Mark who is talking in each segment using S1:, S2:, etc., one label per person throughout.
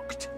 S1: shocked.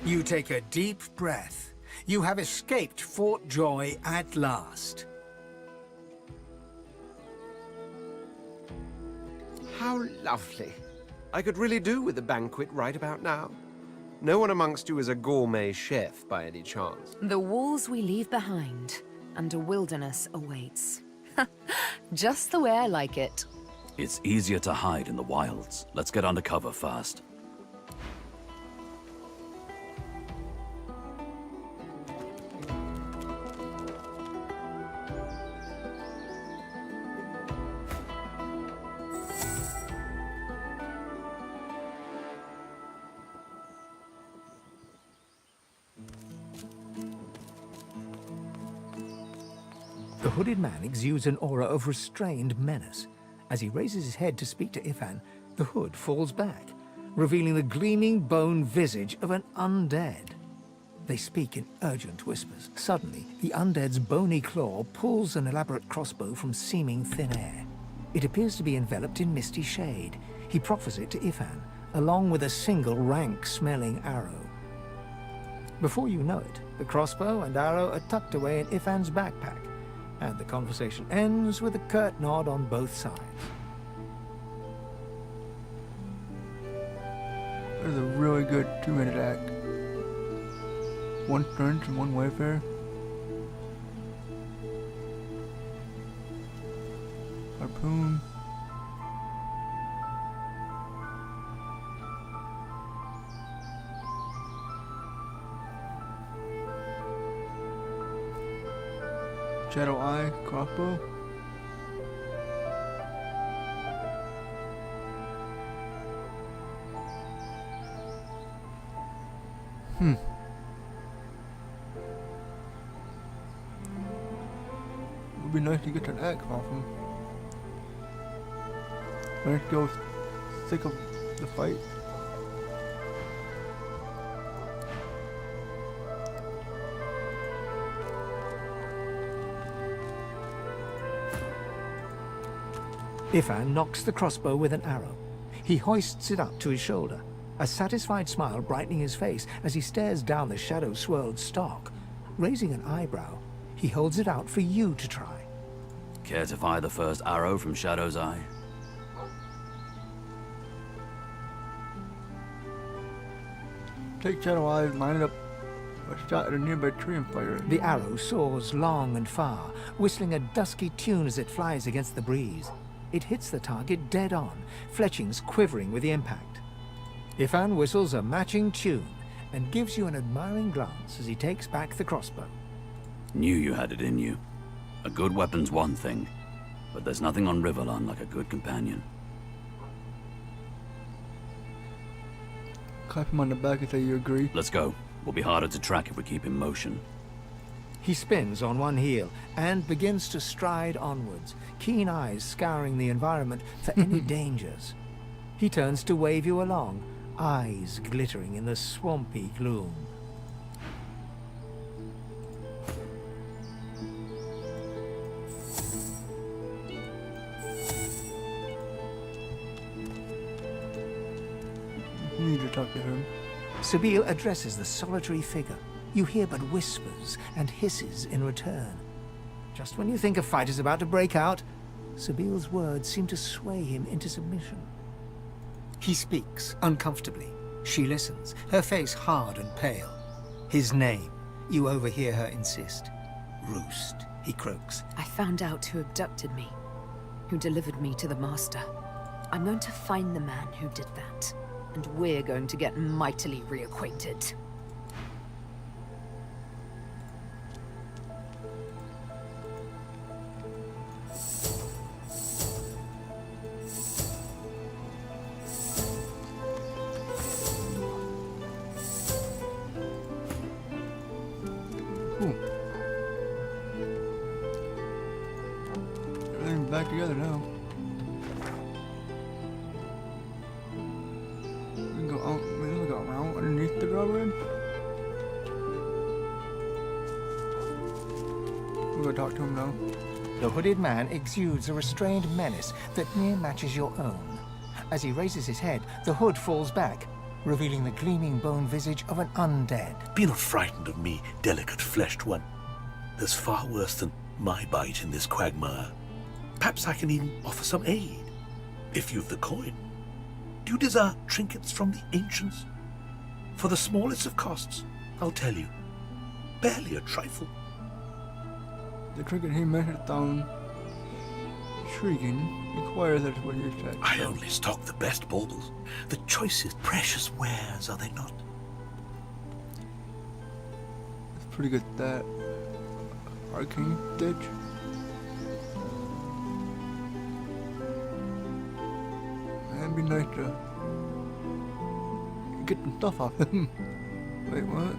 S2: You take a deep breath. You have escaped Fort Joy at last.
S1: How lovely. I could really do with a banquet right about now. No one amongst you is a gourmet chef by any chance.
S3: The walls we leave behind, and a wilderness awaits. Just the way I like it.
S4: It's easier to hide in the wilds. Let's get under cover fast.
S2: The hooded man exudes an aura of restrained menace. As he raises his head to speak to Ifan, the hood falls back, revealing the gleaming bone visage of an undead. They speak in urgent whispers. Suddenly, the undead's bony claw pulls an elaborate crossbow from seeming thin air. It appears to be enveloped in misty shade. He proffers it to Ifan, along with a single rank-smelling arrow. Before you know it, the crossbow and arrow are tucked away in Ifan's backpack, and the conversation ends with a curt nod on both sides.
S5: That was a really good 2-minute act. One strength and one wayfare. Harpoon. Shadow Eye, crossbow. Would be nice to get an axe off him. Let's go sick of the fight.
S2: Ifan knocks the crossbow with an arrow. He hoists it up to his shoulder, a satisfied smile brightening his face as he stares down the shadow-swirled stock. Raising an eyebrow, he holds it out for you to try.
S4: Care to fire the first arrow from Shadow's Eye?
S5: Take Shadow Eye, line it up a shot at a nearby tree and fire it.
S2: The arrow soars long and far, whistling a dusky tune as it flies against the breeze. It hits the target dead on, fletchings quivering with the impact. Ifan whistles a matching tune and gives you an admiring glance as he takes back the crossbow.
S4: Knew you had it in you. A good weapon's one thing, but there's nothing on Riverrun like a good companion.
S5: Clap him on the back and say you agree.
S4: Let's go. We'll be harder to track if we keep in motion.
S2: He spins on one heel and begins to stride onwards, keen eyes scouring the environment for any dangers. He turns to wave you along, eyes glittering in the swampy gloom.
S5: You need to talk to him.
S2: Sabine addresses the solitary figure. You hear but whispers and hisses in return. Just when you think a fight is about to break out, Sabile's words seem to sway him into submission. He speaks uncomfortably. She listens, her face hard and pale. His name, you overhear her insist. Roost, he croaks.
S3: I found out who abducted me, who delivered me to the Master. I'm going to find the man who did that, and we're going to get mightily reacquainted.
S5: Cool. Everything's back together now. We can go out, maybe we go around underneath the drawbridge. We're gonna talk to him now.
S2: The hooded man exudes a restrained menace that near matches your own. As he raises his head, the hood falls back, revealing the gleaming bone visage of an undead.
S6: Be not frightened of me, delicate fleshed one. There's far worse than my bite in this quagmire. Perhaps I can even offer some aid, if you've the coin. Do you desire trinkets from the ancients? For the smallest of costs, I'll tell you, barely a trifle.
S5: The trinket he measured down, intriguing, inquires as to what you said.
S6: I only stock the best baubles, the choicest, precious wares, are they not?
S5: It's pretty good that arcane stitch. It'd be nice to get some stuff off him. Wait, what?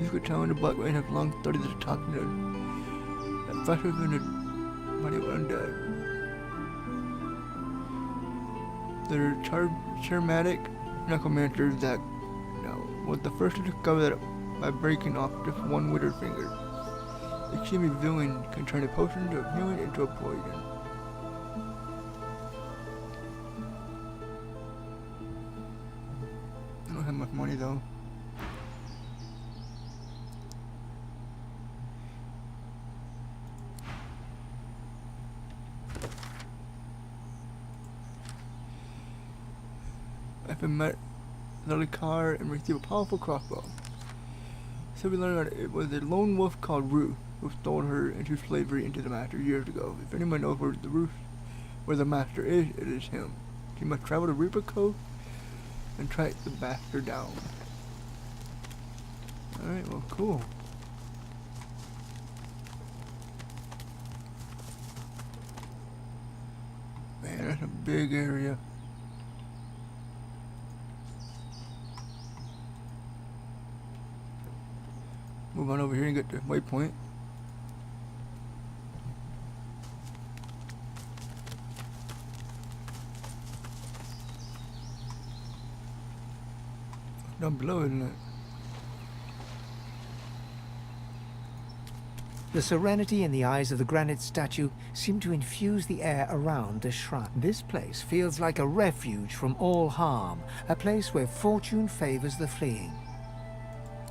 S5: You could tell when the Black Rain have long studied this talking to that faster than the mighty undead. They're charmatic necromancers that was the first to discover that by breaking off just one withered finger. Extremely villain can turn a potion of healing into a poison. I don't have much money though. and met Zelikar and received a powerful crossbow. So we learned that it was a lone wolf called Ruth who stole her into slavery into the master years ago. If anyone knows where the master is, it is him. He must travel to Reaper Cove and track the bastard down. Alright, well, cool. Man, that's a big area. Move on over here and get the waypoint. Down below, isn't it?
S2: The serenity in the eyes of the granite statue seemed to infuse the air around the shrine. This place feels like a refuge from all harm, a place where fortune favors the fleeing.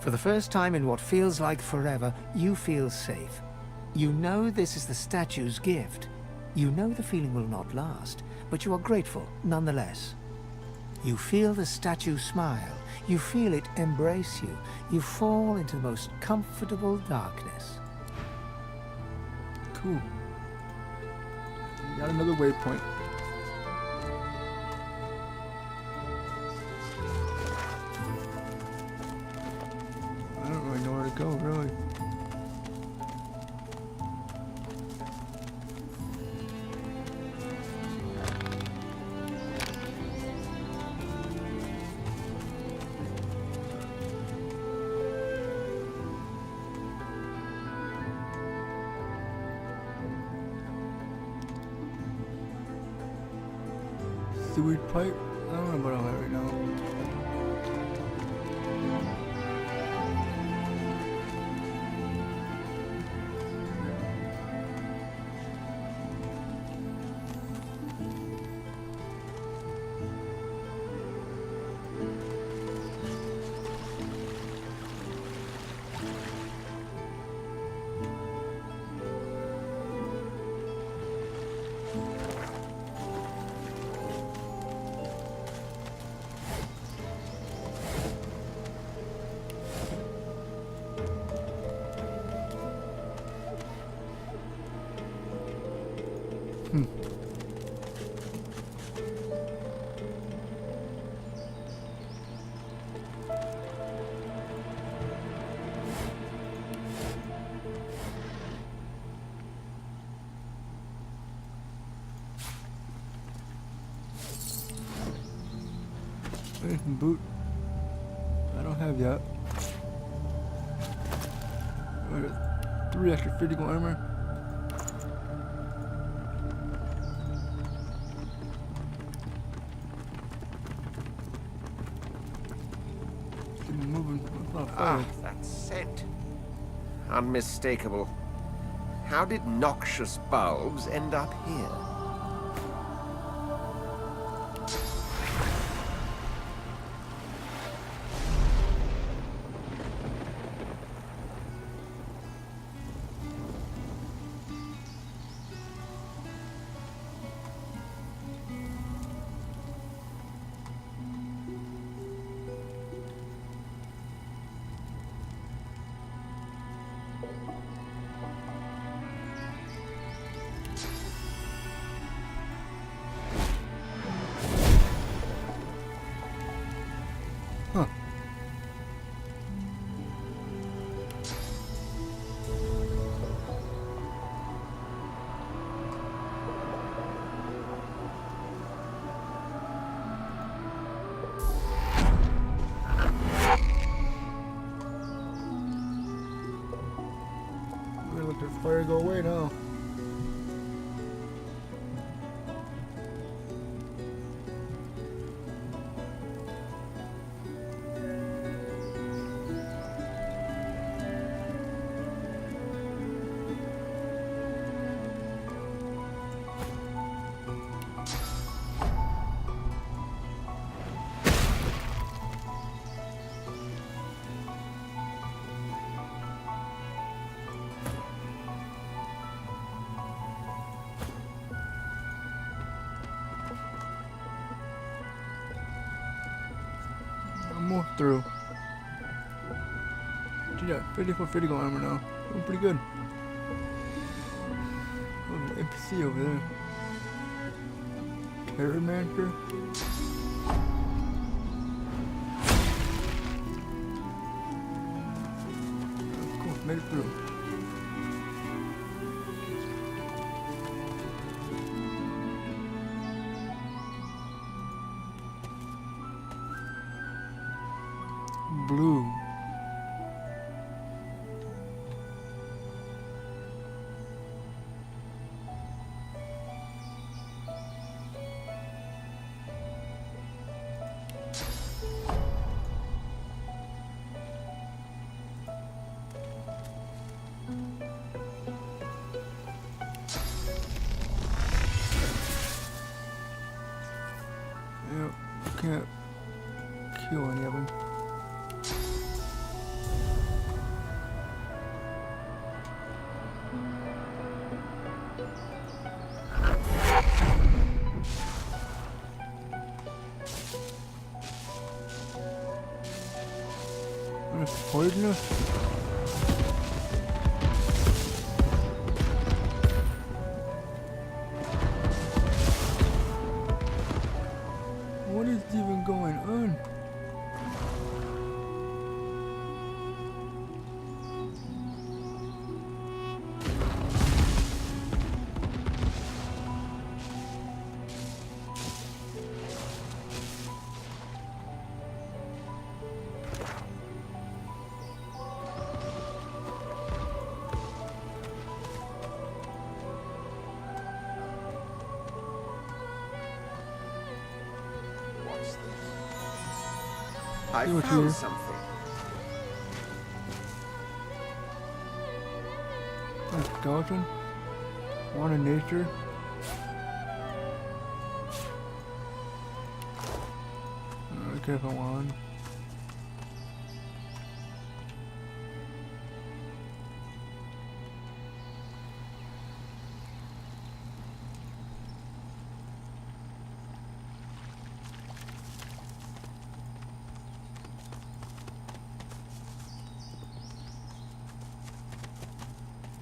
S2: For the first time in what feels like forever, you feel safe. You know this is the statue's gift. You know the feeling will not last, but you are grateful nonetheless. You feel the statue smile. You feel it embrace you. You fall into the most comfortable darkness.
S5: Cool. Got another waypoint. I don't really know where to go, really. Sewage pipe? I don't know about all that right now. Some boot. I don't have yet. I got 3 extra physical armor. Keep moving.
S1: Ah, that scent. Unmistakable. How did noxious bulbs end up here?
S5: Huh. I'm gonna let the fire go away now. through. Dude, got 54 critical armor now. Doing pretty good. Oh, an NPC over there. Terrormancer? Oh, cool, made it through. Blue. Yep, can't kill any of them. It's poisonous. What is even going on?
S1: I
S5: See what
S1: found
S5: you-
S1: something.
S5: A skeleton? One in nature? Okay, if I want.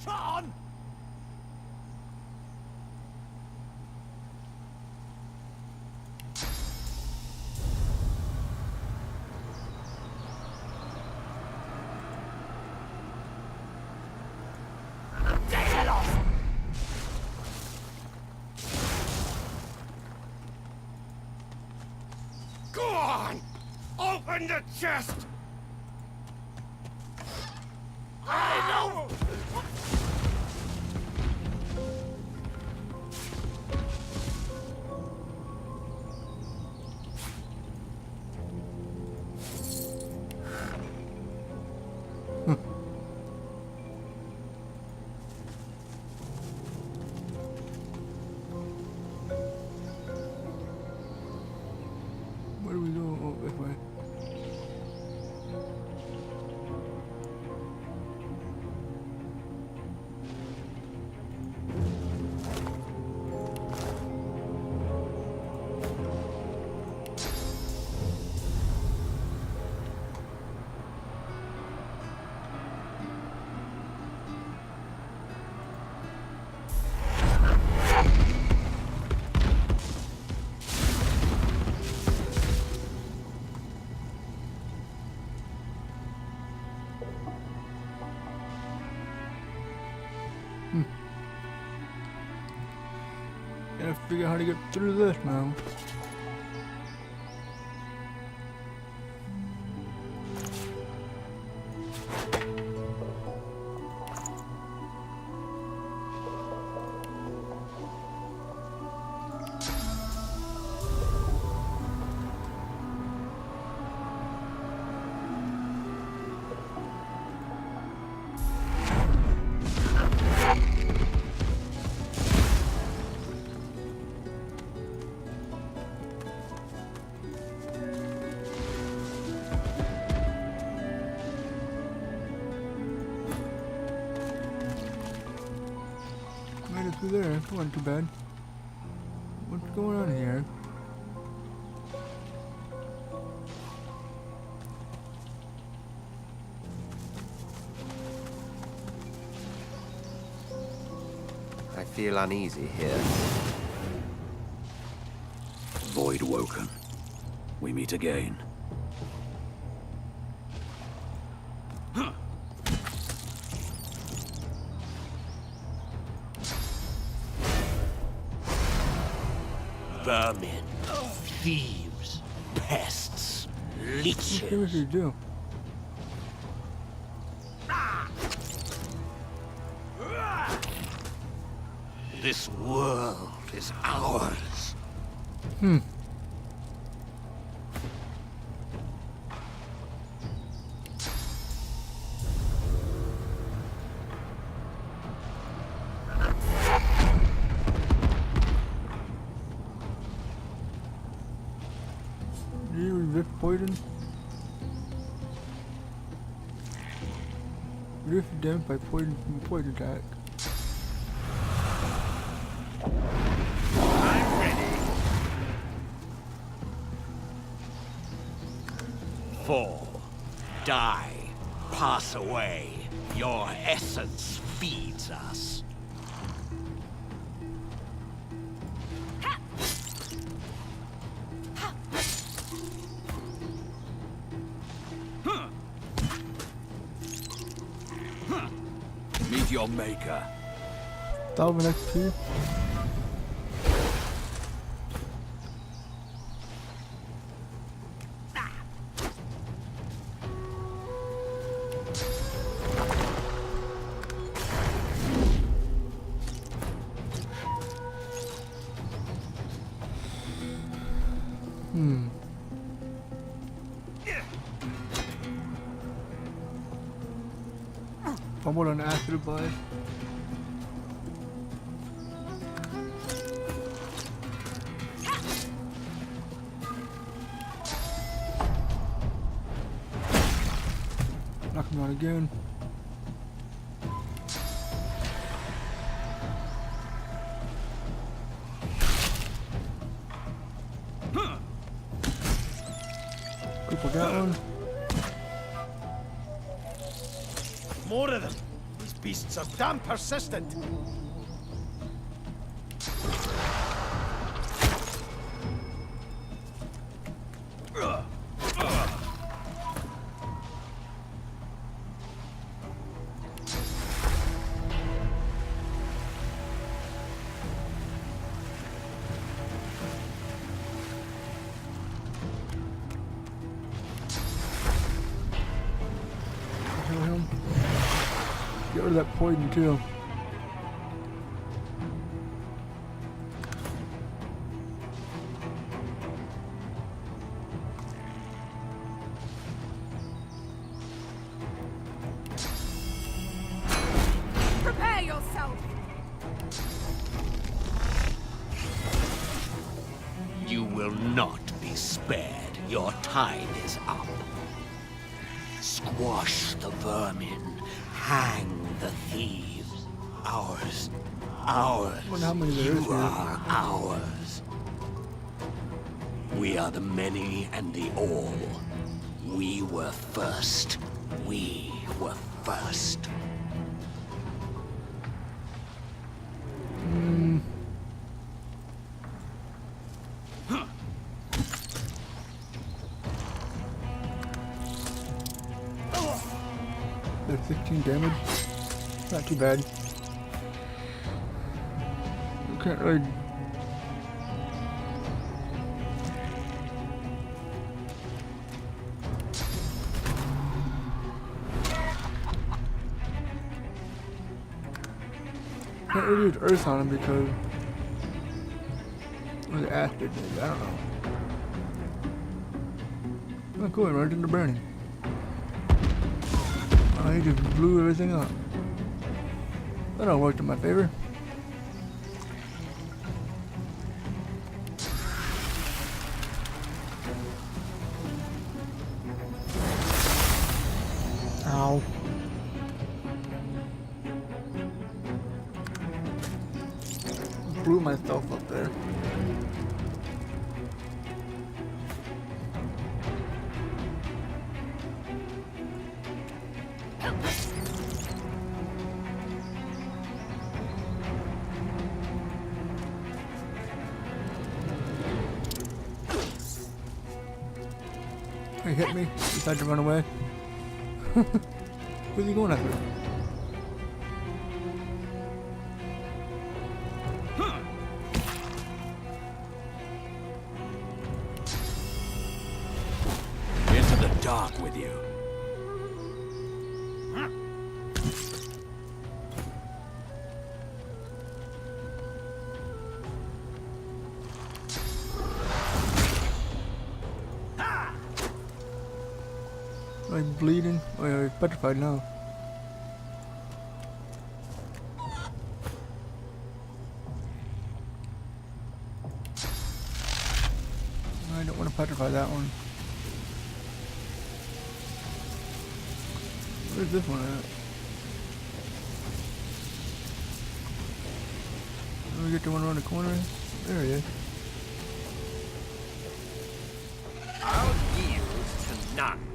S4: John!
S1: Go on! Open the chest! I know!
S5: Where do we go? Oh, this way. Gotta figure out how to get through this now. Made it through there. It wasn't too bad. What's going on here?
S1: I feel uneasy here.
S4: Void woken. We meet again.
S6: Vermin, thieves, pests, leeches.
S5: What does he do?
S6: This world is ours.
S5: Do you resist poison? Resist damage by poison from a poison attack.
S6: I'm ready. Fall, die, pass away. Your essence feeds us.
S4: Meet your maker.
S5: 1000 XP. Fumbled on acid advice. Knock him out again. Cripple that one.
S7: More of them. These beasts are damn persistent.
S5: Kill him. Get rid of that poison too.
S3: Prepare yourself!
S6: You will not be spared. Your time is up. Squash the vermin. Hang the thieves. Ours. Ours.
S5: Wonder how many there is
S6: You
S5: here.
S6: are ours. We are the many and the all. We were first. We were first.
S5: That's 16 damage. Not too bad. You can't really. Can't really use earth on him because of the acid maybe, I don't know. Oh cool, it runs into burning. Oh, he just blew everything up. That all worked in my favor. Ow. Blew myself up there. hit me. Decide to run away. Where's he going after?
S4: Into the dark with you.
S5: I'm bleeding. Oh yeah, he's petrified now. I don't want to petrify that one. Where's this one at? Let me get the one around the corner. There he is.
S1: I'll yield to none.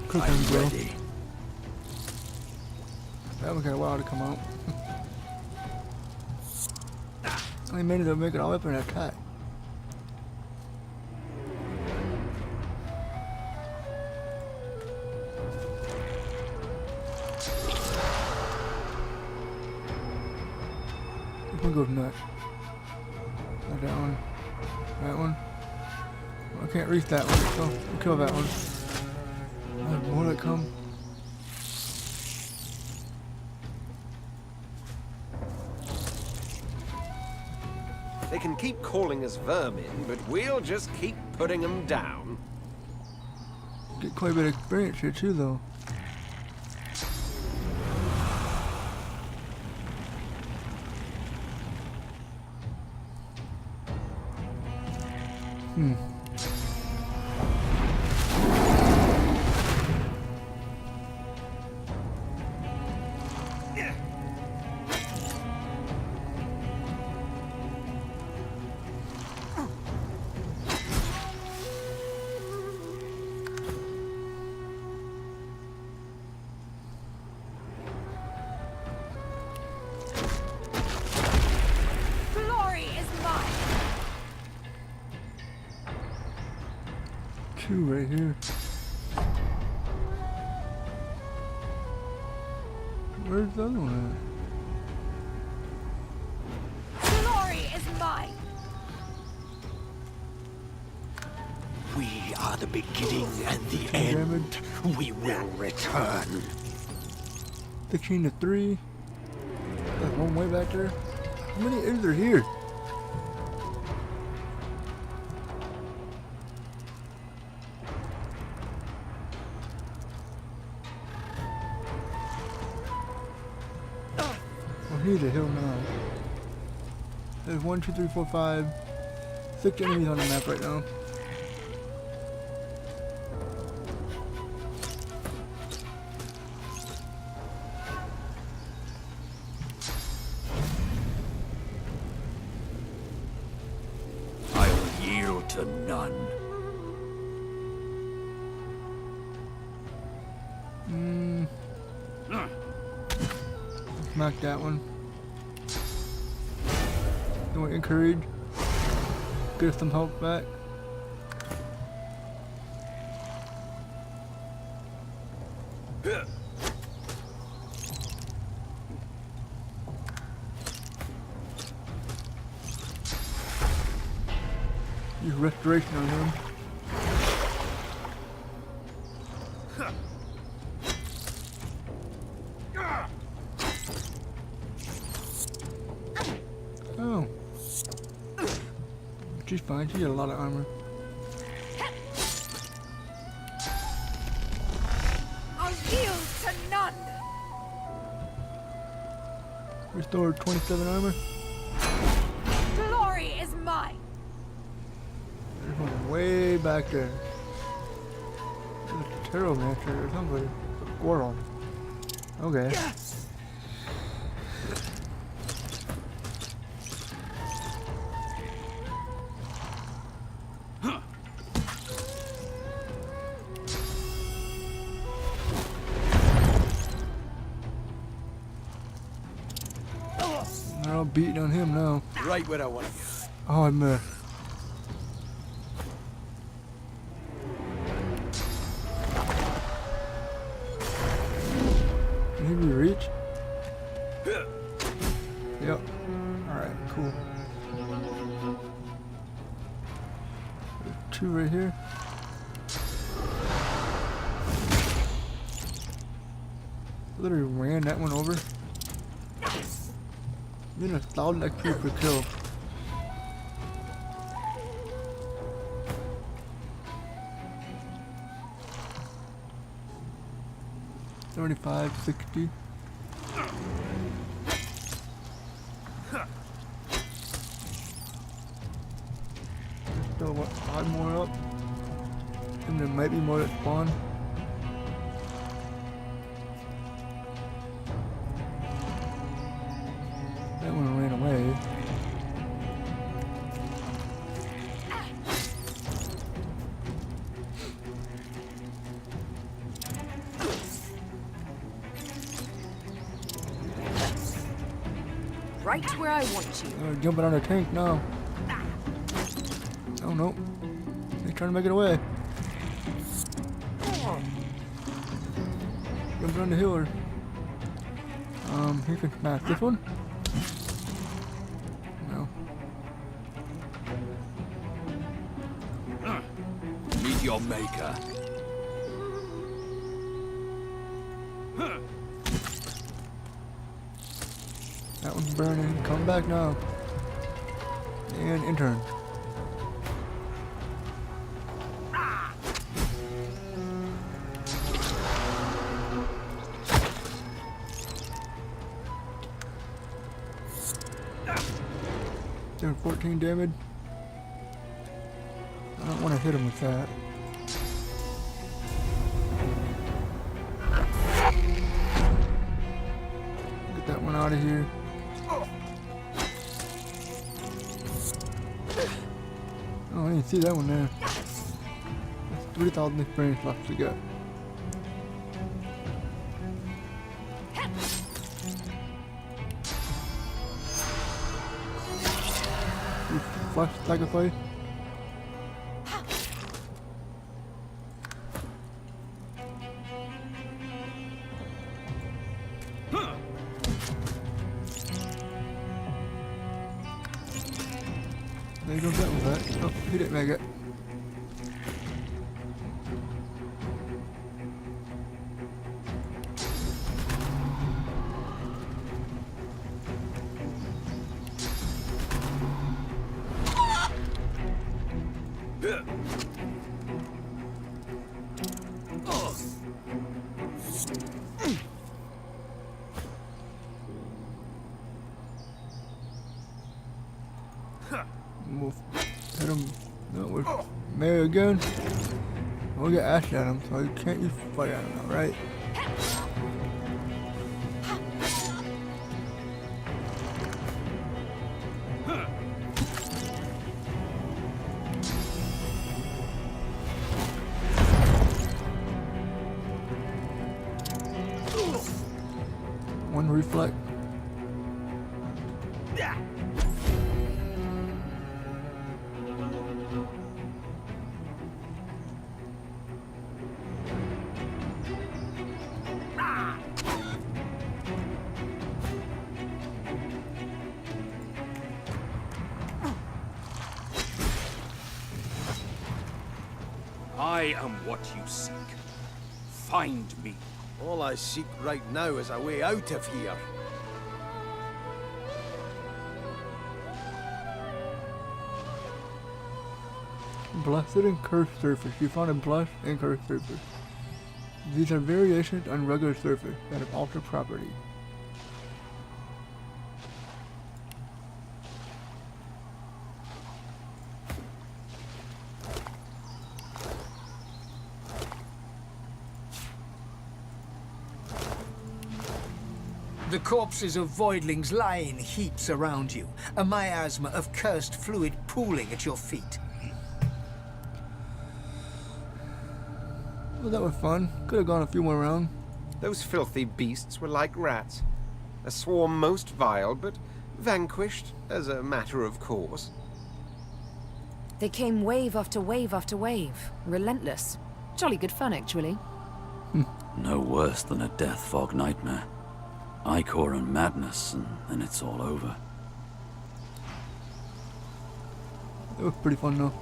S5: Cook
S4: I'm
S5: him, bro.
S4: ready.
S5: That one got a while to come out. Only minute to make it all up in an attack. This one goes nuts. Not that one. That one. I can't reach that one, so we'll kill that one. More that come.
S1: They can keep calling us vermin, but we'll just keep putting them down.
S5: Get quite a bit of experience here too, though.
S3: Glory is mine!
S5: Two right here. Where's the other one
S3: Glory is mine!
S8: We are the beginning and the
S5: at?
S8: end. We will return.
S5: 16 to 3. There's one way back there. How many is there here? Well, here's a hill now. There's 1, 2, 3, 4, 5, 6 enemies on the map right now.
S4: I'll yield to none.
S5: Knock that one. Then we encourage. Get us some health back. Use restoration on him. Oh. She's fine. She got a lot of armor.
S3: I'll yield to none!
S5: Restored 27 armor.
S3: Glory is
S5: way back there. There's a pteromancer or somebody. A squirrel. Okay. They're all beating on him now.
S7: Right where I want you.
S5: Oh, I missed. Can he be reached? Yep. Alright, cool. There's two right here. Literally ran that one over. Then 1,000 XP per kill. $75, $60. Still what, 5 more up? And there might be more that spawn. That one ran away.
S3: Right where I want you.
S5: Jumping on a tank now. Oh no. He's trying to make it away. Jumping on the healer. He can smash this one. No.
S8: Meet your maker.
S5: That one's burning. Come back now. And intern. Doing 14 damage. I don't want to hit him with that. Get that one out of here. Oh, I didn't see that one there. That's 3,000 experience left to get. Flash sacrifice. There goes that one back. Oh, he didn't make it. We'll hit him. No, we're Mary again. We'll get Ash at him, so you can't use fire at him now, right? One reflect.
S8: I am what you seek. Find me.
S7: All I seek right now is a way out of here.
S5: Blessed and cursed surface. You found a blessed and cursed surface. These are variations on regular surface that have altered property.
S2: The corpses of voidlings lie in heaps around you, a miasma of cursed fluid pooling at your feet.
S5: Well, that was fun. Could have gone a few more rounds.
S1: Those filthy beasts were like rats. A swarm most vile, but vanquished as a matter of course.
S3: They came wave after wave after wave. Relentless. Jolly good fun, actually.
S4: No worse than a death fog nightmare. Ichor and madness, and then it's all over.
S5: It was pretty fun though.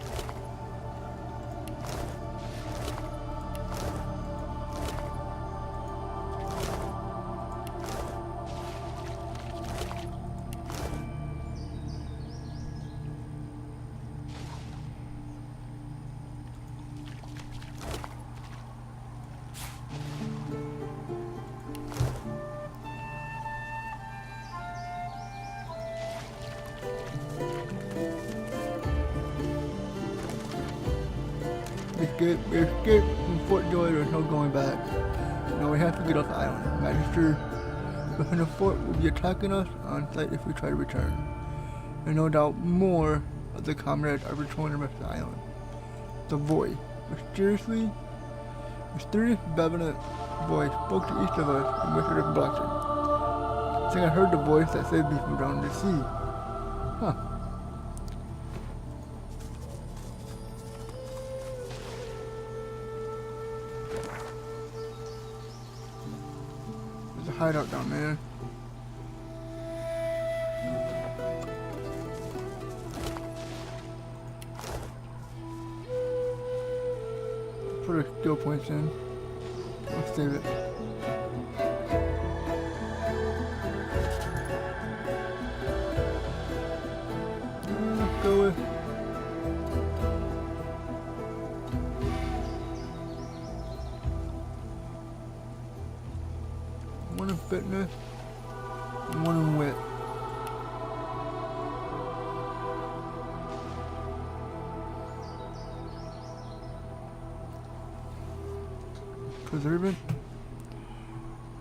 S5: We escaped from Fort Joy, there's no going back. Now we have to get off the island. Magister within the fort will be attacking us on sight if we try to return. And no doubt more of the comrades are returning the rest of the island. The voice, mysterious benevolent voice spoke to each of us and whispered a blessing. I think I heard the voice that saved me from drowning in the sea. Huh. There's a hideout down there. Put our skill points in. Let's save it. Let's go with one in fitness and one in wit. Preservant.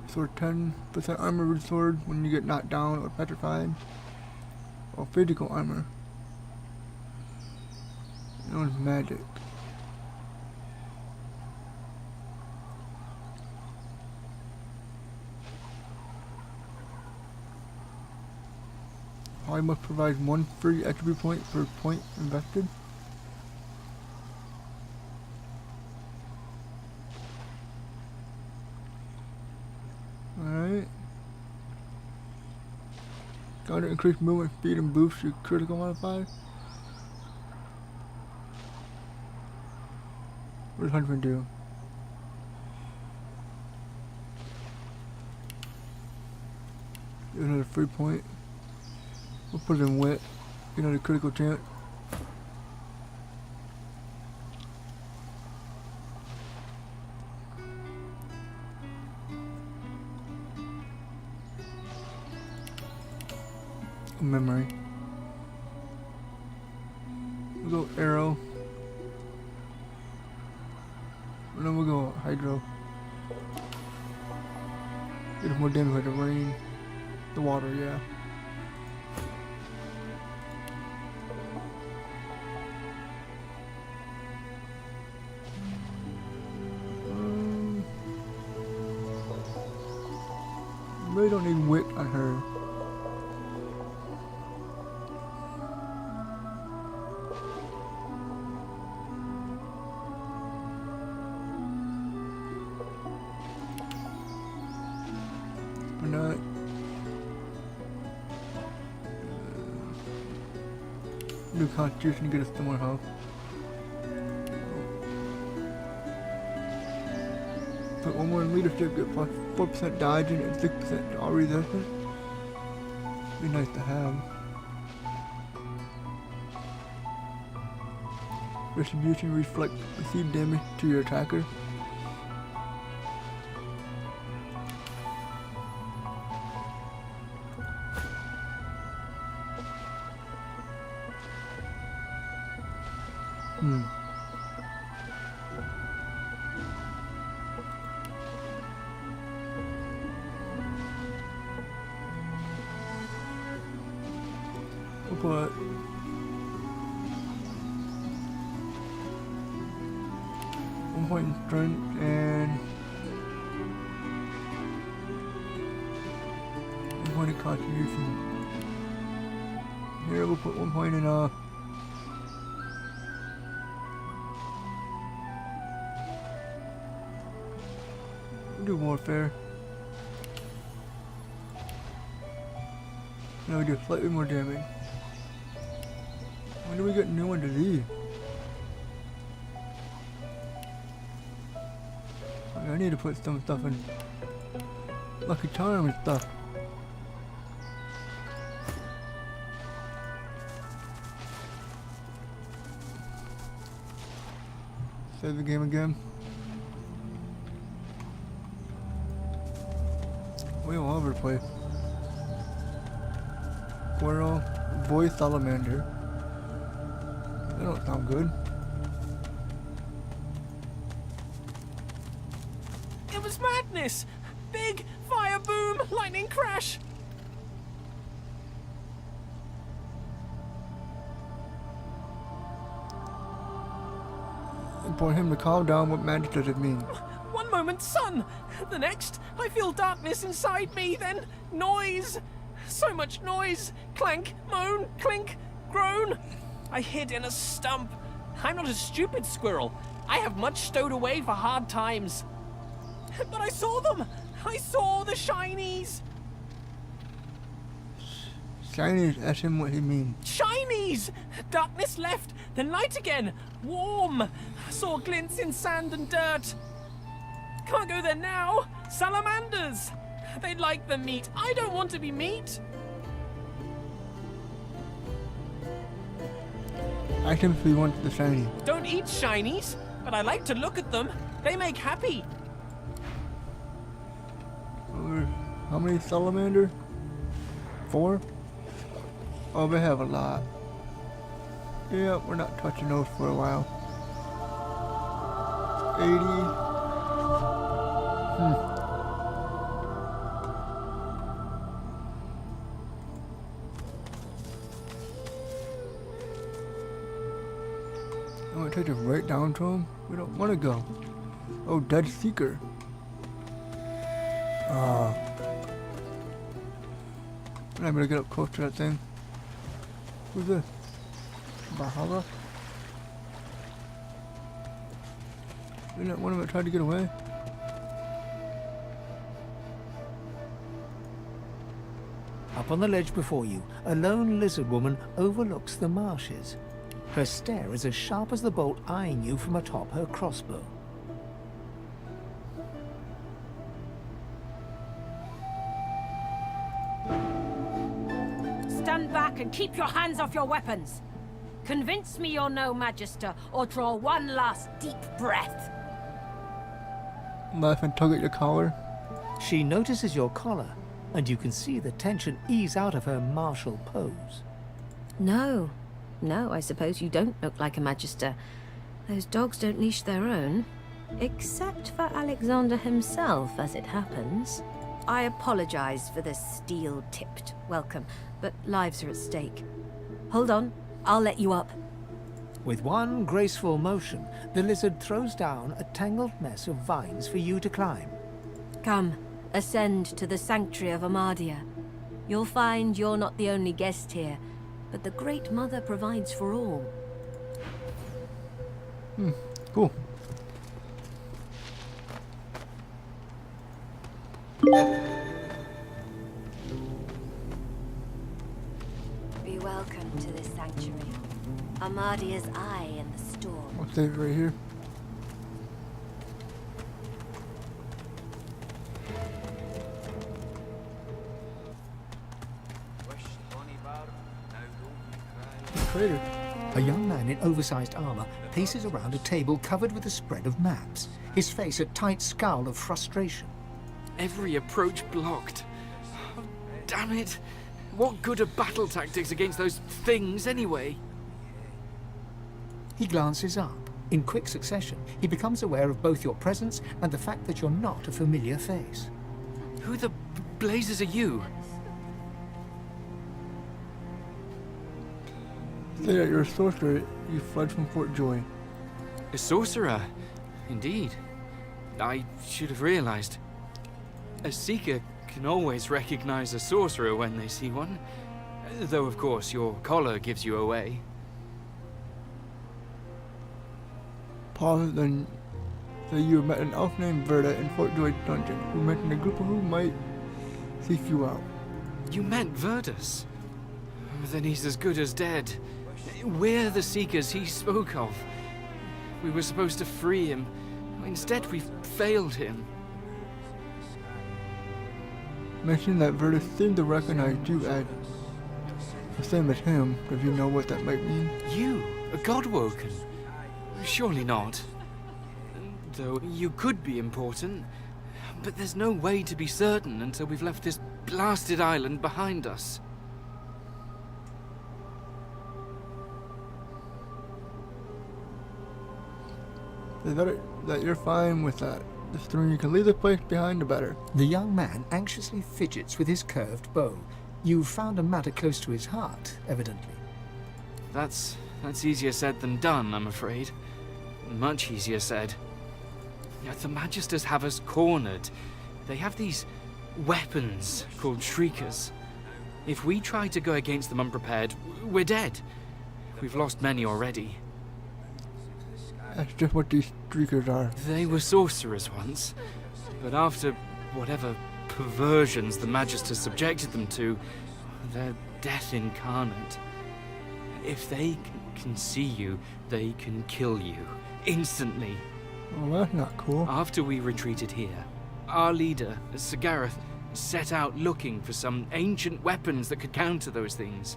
S5: Sword 10% armor with sword when you get knocked down or petrified. Or physical armor. Known as magic. I must provide one free attribute point per point invested. Alright. Got to increase movement speed and boost your critical modifier. What does Huntsman do? Get another free point. We'll put it in wet. Get another critical chance. A memory. We'll go arrow. And then we'll go hydro. Get more damage like the rain. The water, yeah. Really don't need wit on her. We're not. New constitution to get us some more health. Put one more in leadership, get plus 4% dodging and 6% all resistance. Be nice to have. Retribution reflect received damage to your attacker. put 1 point in strength and 1 point in constitution. Here we'll put 1 point in we'll do warfare. Now we do slightly more damage. When do we get a new one to these? I need to put some stuff in Lucky Charm and stuff. Save the game again. We all over the place. Squirrel, boy salamander. That don't sound good.
S9: It was madness! Big fire boom, lightning crash!
S5: For him to calm down, what magic does it mean?
S9: One moment, sun! The next, I feel darkness inside me, then noise! So much noise! Clank, moan, clink, groan! I hid in a stump. I'm not a stupid squirrel. I have much stowed away for hard times. But I saw them! I saw the shinies!
S5: Shinies, ask him what he means.
S9: Shinies! Darkness left, then light again. Warm. Saw glints in sand and dirt. Can't go there now. Salamanders. They like the meat. I don't want to be meat.
S5: Ask him if he wants the shiny.
S9: Don't eat shinies, but I like to look at them. They make happy.
S5: How many salamander? 4? Oh, they have a lot. Yeah, we're not touching those for a while. 80. I'm gonna take this right down to him. We don't want to go. Oh, Dead Seeker. I'm gonna get up close to that thing. Who's this? Bahala? Isn't that one of them that tried to get away?
S2: Up on the ledge before you, a lone lizard woman overlooks the marshes. Her stare is as sharp as the bolt eyeing you from atop her crossbow.
S10: Stand back and keep your hands off your weapons. Convince me you're no magister, or draw one last deep breath.
S5: Laugh and tug at your collar.
S2: She notices your collar, and you can see the tension ease out of her martial pose.
S10: No, I suppose you don't look like a magister. Those dogs don't leash their own. Except for Alexander himself, as it happens. I apologize for the steel-tipped welcome, but lives are at stake. Hold on, I'll let you up.
S2: With one graceful motion, the lizard throws down a tangled mess of vines for you to climb.
S10: Come, ascend to the sanctuary of Amadia. You'll find you're not the only guest here, but the Great Mother provides for all.
S5: Cool.
S10: Be welcome to this sanctuary. Amadia's eye in the storm.
S5: I'll save it right here. Crater.
S2: A young man in oversized armor paces around a table covered with a spread of maps, his face a tight scowl of frustration.
S11: Every approach blocked. Oh, damn it! What good are battle tactics against those things anyway?
S2: He glances up. In quick succession, he becomes aware of both your presence and the fact that you're not a familiar face.
S11: Who the blazes are you?
S5: Say that you're a sorcerer. You fled from Fort Joy.
S11: A sorcerer? Indeed. I should have realized. A seeker can always recognize a sorcerer when they see one. Though, of course, your collar gives you away.
S5: Paul, then say you met an elf named Verda in Fort Joy dungeon, who mentioned a group of who might seek you out.
S11: You meant Verdus? Then he's as good as dead. We're the seekers he spoke of. We were supposed to free him. Instead, we failed him.
S5: Mentioning that Verda seemed to recognize you as the same as him. Does you know what that might mean?
S11: You? A Godwoken? Surely not. Though you could be important. But there's no way to be certain until we've left this blasted island behind us.
S5: It's better that you're fine with that. The sooner you can leave the place behind, the better.
S2: The young man anxiously fidgets with his curved bow. You've found a matter close to his heart, evidently.
S11: That's easier said than done, I'm afraid. Much easier said. The Magisters have us cornered. They have these weapons called Shriekers. If we try to go against them unprepared, we're dead. We've lost many already.
S5: That's just what these streakers are.
S11: They were sorcerers once, but after whatever perversions the Magisters subjected them to, they're death incarnate. If they can see you, they can kill you. Instantly.
S5: Well, that's not cool.
S11: After we retreated here, our leader, Sir Gareth, set out looking for some ancient weapons that could counter those things.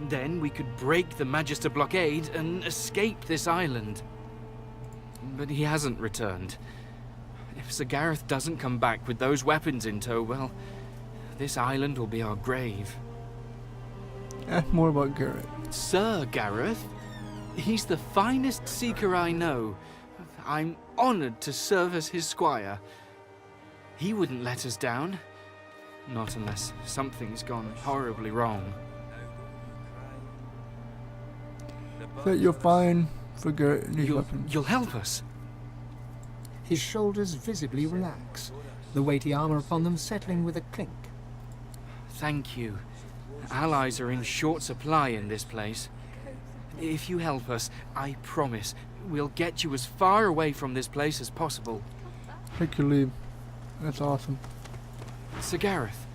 S11: Then we could break the Magister blockade and escape this island. But he hasn't returned. If Sir Gareth doesn't come back with those weapons in tow, well, this island will be our grave.
S5: Ask more about Gareth.
S11: Sir Gareth? He's the finest seeker I know. I'm honored to serve as his squire. He wouldn't let us down. Not unless something's gone horribly wrong.
S5: That you'll find for Gareth and these weapons.
S11: You'll help us?
S2: His shoulders visibly relax, the weighty armor upon them settling with a clink.
S11: Thank you. Allies are in short supply in this place. If you help us, I promise we'll get you as far away from this place as possible.
S5: Take your leave. That's awesome.
S11: Sir Gareth,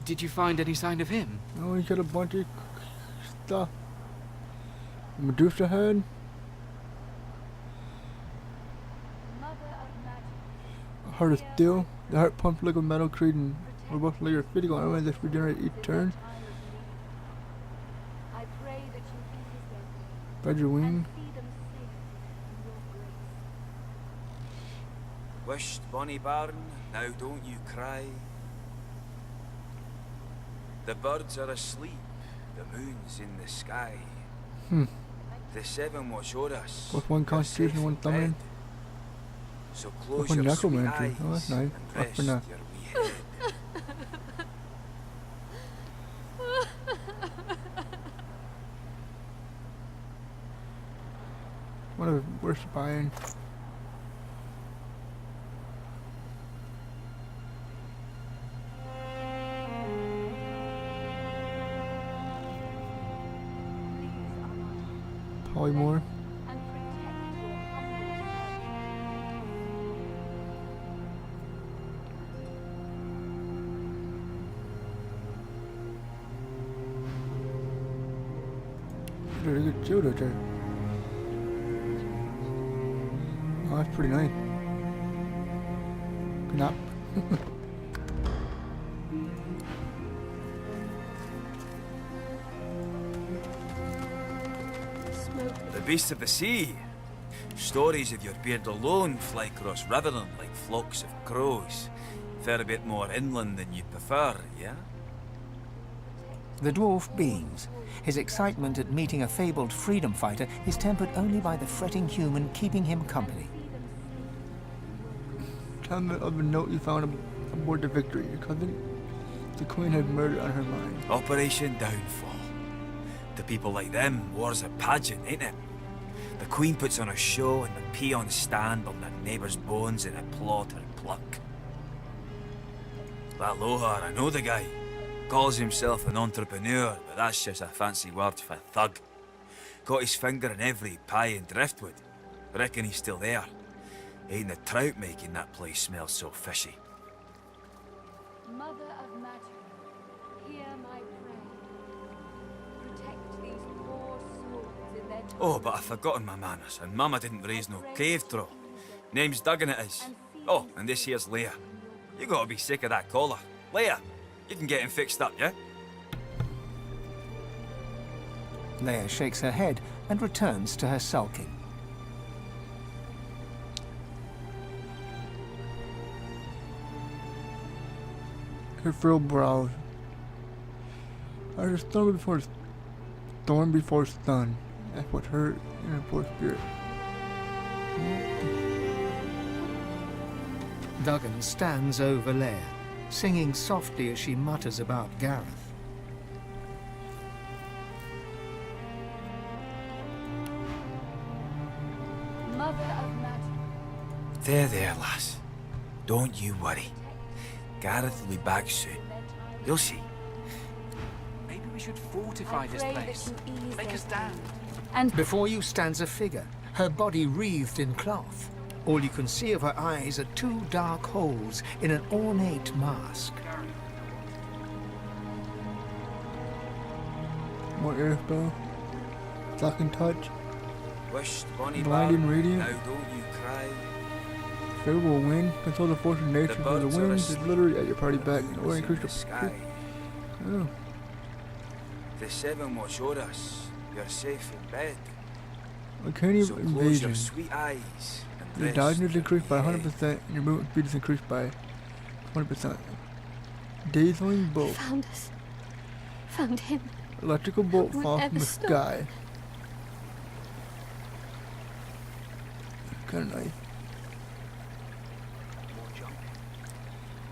S11: did you find any sign of him?
S5: Oh, he's got a bunch of stuff. Medusa head. Heart of steel. The heart pumps liquid metal, creating robust layer of physical armor that regenerates each turn. Badger wing.
S12: Wished, bonny bairn, now don't you cry. The birds are asleep, the moon's in the sky. The seven watch o'er us.
S5: With one constitution, one thumb.
S12: So close
S5: one
S12: your sweet
S5: necromancer.
S12: eyes
S5: Oh, that's nice.
S12: and
S5: Up
S12: rest
S5: for now.
S12: your wee head.
S5: What we're spying. Polymorph. Did a good judo there. Oh, that's pretty nice. Knap.
S12: The beasts of the sea. Stories of your beard alone fly across Riverland like flocks of crows. Fair a bit more inland than you'd prefer, yeah?
S2: The dwarf beams. His excitement at meeting a fabled freedom fighter is tempered only by the fretting human keeping him company.
S5: Tell me of a note you found aboard the Victory. Your cousin, the Queen, had murder on her mind.
S12: Operation Downfall. To people like them, war's a pageant, ain't it? The Queen puts on a show and the peons stand on their neighbours' bones and applaud her pluck. That Lohar, I know the guy. Calls himself an entrepreneur, but that's just a fancy word for thug. Got his finger in every pie in Driftwood. Reckon he's still there. Ain't the trout making that place smell so fishy.
S13: Mother of magic, hear my prayer. Protect these poor souls in their
S12: Oh, but I've forgotten my manners, and Mama didn't raise no cave troll. Name's Duggan it is. Oh, and this here's Leia. You gotta be sick of that collar. Leia, you can get him fixed up, yeah?
S2: Leia shakes her head and returns to her sulking.
S5: Her furrowed brows. I just storm before stun. That's what hurt in her poor spirit.
S2: Duggan stands over Leia, singing softly as she mutters about Gareth.
S13: Mother of magic.
S12: There, lass. Don't you worry. Gareth will be back soon. You'll see.
S11: Maybe we should fortify this place. Make a stand.
S2: And before you stands a figure, her body wreathed in cloth. All you can see of her eyes are two dark holes in an ornate mask.
S5: More airspell. Sucking touch.
S12: Wished Bonnie
S5: Blinding
S12: Bar,
S5: radiant.
S12: now don't you cry.
S5: Favorable wind. Control the force of nature.
S12: The
S5: For the
S12: birds are
S5: wind is
S12: asleep,
S5: literally at your party back.
S12: moons
S5: Or
S12: in
S5: increase
S12: the
S5: the
S12: sky.
S5: Oh.
S12: The seven watch o'er us. You're safe in bed.
S5: Uncanny
S12: So close
S5: invasion.
S12: your sweet eyes and
S5: Your
S12: rest
S5: dodginess
S12: your
S5: increased by
S12: head.
S5: 100% and your movement speed is increased by 20%. Dazzling bolt.
S13: Found us. Found him.
S5: Electrical bolt
S13: Won't
S5: falls from
S13: ever
S5: the
S13: stop.
S5: sky. Kinda nice.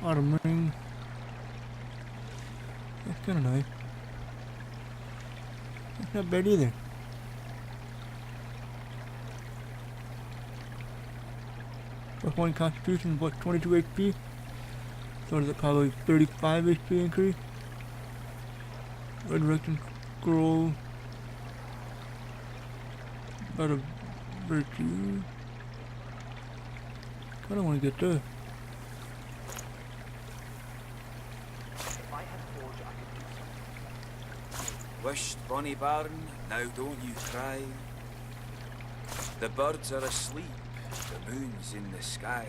S5: Autumn ring. That's kinda nice. That's not bad either. Plus 1 constitution, plus 22 HP. So is it probably 35 HP increase? Resurrection scroll. About a virtue. I don't want to get this.
S12: Wished Bonnie Barn, now don't you cry. The birds are asleep, the moon's in the sky.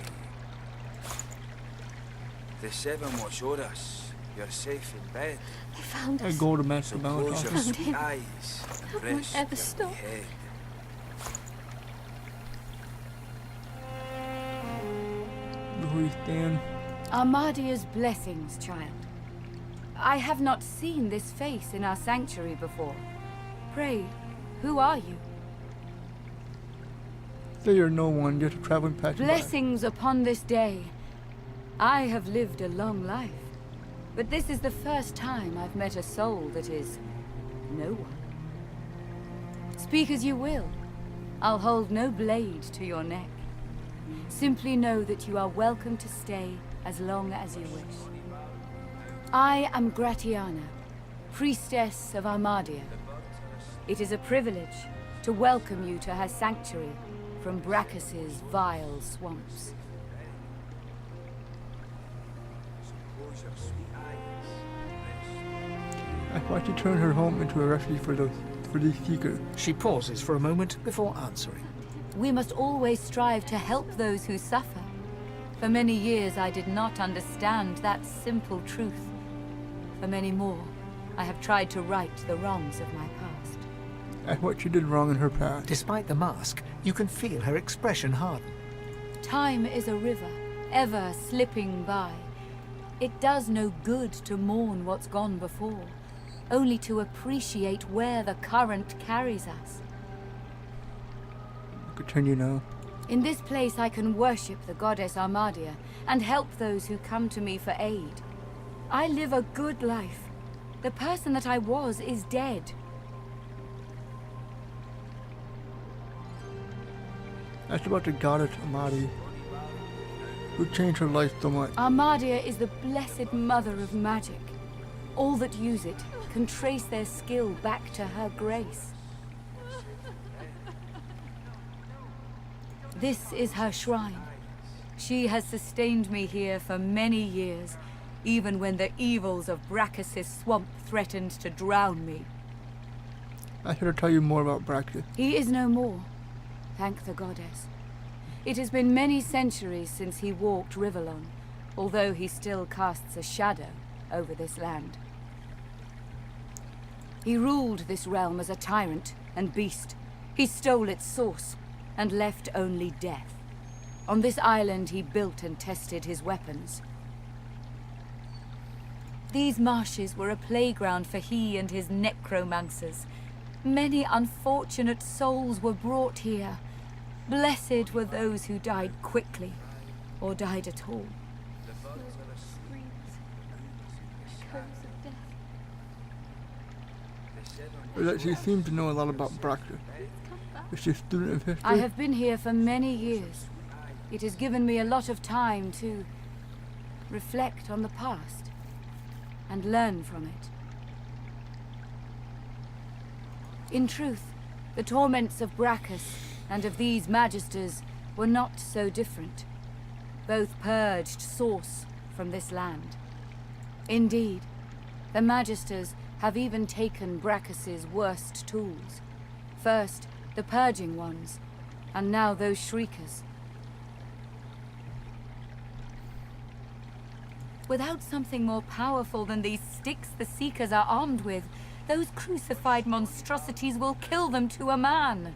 S12: The seven watch o'er us, you're safe in bed.
S13: They found
S5: I
S13: us.
S5: go to match
S12: So
S5: the balance
S12: close your
S5: off.
S13: Found
S12: sweet
S13: him.
S12: eyes and
S13: Won't
S12: rest
S13: ever
S12: your
S13: stop.
S12: head.
S5: Before you stand.
S13: Armadia's blessings, child. I have not seen this face in our sanctuary before. Pray, who are you?
S5: Say you're no one, just a traveling passerby.
S13: Blessings upon this day. I have lived a long life, but this is the first time I've met a soul that is no one. Speak as you will. I'll hold no blade to your neck. Simply know that you are welcome to stay as long as you wish. I am Gratiana, priestess of Armadia. It is a privilege to welcome you to her sanctuary from Brachus's vile swamps.
S12: Close your sweet eyes and rest.
S5: I thought you turned her home into a refuge for these seekers.
S2: She pauses for a moment before answering.
S13: We must always strive to help those who suffer. For many years I did not understand that simple truth. For many more, I have tried to right the wrongs of my past.
S5: I thought she did wrong in her past.
S2: Despite the mask, you can feel her expression harden.
S13: Time is a river, ever slipping by. It does no good to mourn what's gone before, only to appreciate where the current carries us.
S5: Continue now.
S13: In this place I can worship the goddess Armadia and help those who come to me for aid. I live a good life. The person that I was is dead.
S5: That's about the goddess Amadi, who changed her life so much.
S13: Armadia is the blessed mother of magic. All that use it can trace their skill back to her grace. This is her shrine. She has sustained me here for many years, even when the evils of Brachus' swamp threatened to drown me.
S5: I should tell you more about Brachus.
S13: He is no more, thank the goddess. It has been many centuries since he walked Rivellon, although he still casts a shadow over this land. He ruled this realm as a tyrant and beast. He stole its source and left only death. On this island he built and tested his weapons. These marshes were a playground for he and his necromancers. Many unfortunate souls were brought here. Blessed were those who died quickly, or died at all.
S5: She seems to know a lot about Brachus. Is she a student of history?
S13: I have been here for many years. It has given me a lot of time to reflect on the past and learn from it. In truth, the torments of Brachus and of these magisters were not so different. Both purged source from this land. Indeed, the magisters have even taken Brachus' worst tools. First, the purging ones, and now those shriekers. Without something more powerful than these sticks the Seekers are armed with, those crucified monstrosities will kill them to a man.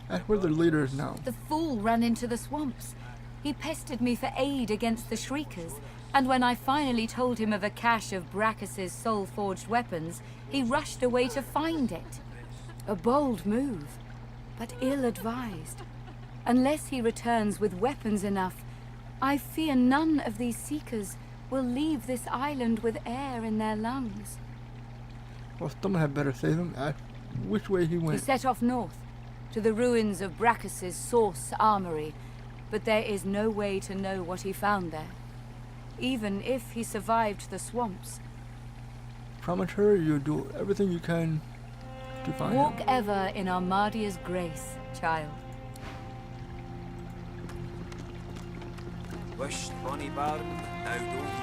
S5: That's where the leader is now.
S13: The fool ran into the swamps. He pestered me for aid against the shriekers, and when I finally told him of a cache of Brachus' soul-forged weapons, he rushed away to find it. A bold move, but ill-advised. Unless he returns with weapons enough, I fear none of these Seekers will leave this island with air in their lungs.
S5: Well, someone had better save him. Which way he went?
S13: He set off north, to the ruins of Brachus' source armory, but there is no way to know what he found there, even if he survived the swamps.
S5: Promise her you'll do everything you can to find
S13: Walk
S5: him.
S13: ever in Armadia's grace, child.
S12: Wished bonny bairn, now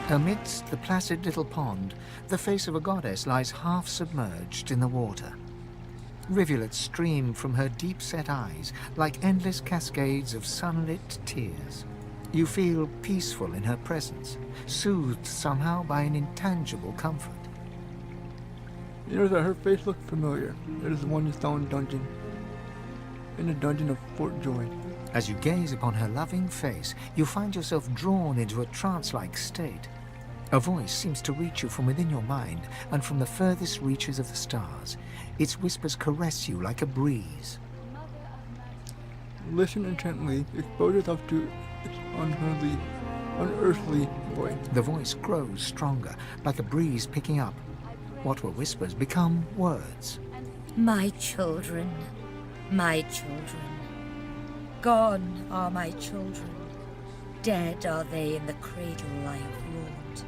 S12: don't.
S2: Amidst the placid little pond, the face of a goddess lies half submerged in the water. Rivulets stream from her deep-set eyes like endless cascades of sunlit tears. You feel peaceful in her presence, soothed somehow by an intangible comfort.
S5: You know that her face looked familiar. It is the one you saw in dungeon. In the dungeon of Fort Joy.
S2: As you gaze upon her loving face, you find yourself drawn into a trance-like state. A voice seems to reach you from within your mind and from the furthest reaches of the stars. Its whispers caress you like a breeze.
S5: Listen intently. Expose yourself to its unearthly voice.
S2: The voice grows stronger, like a breeze picking up. What were whispers become words.
S14: My children, my children. Gone are my children. Dead are they in the cradle I have wrought.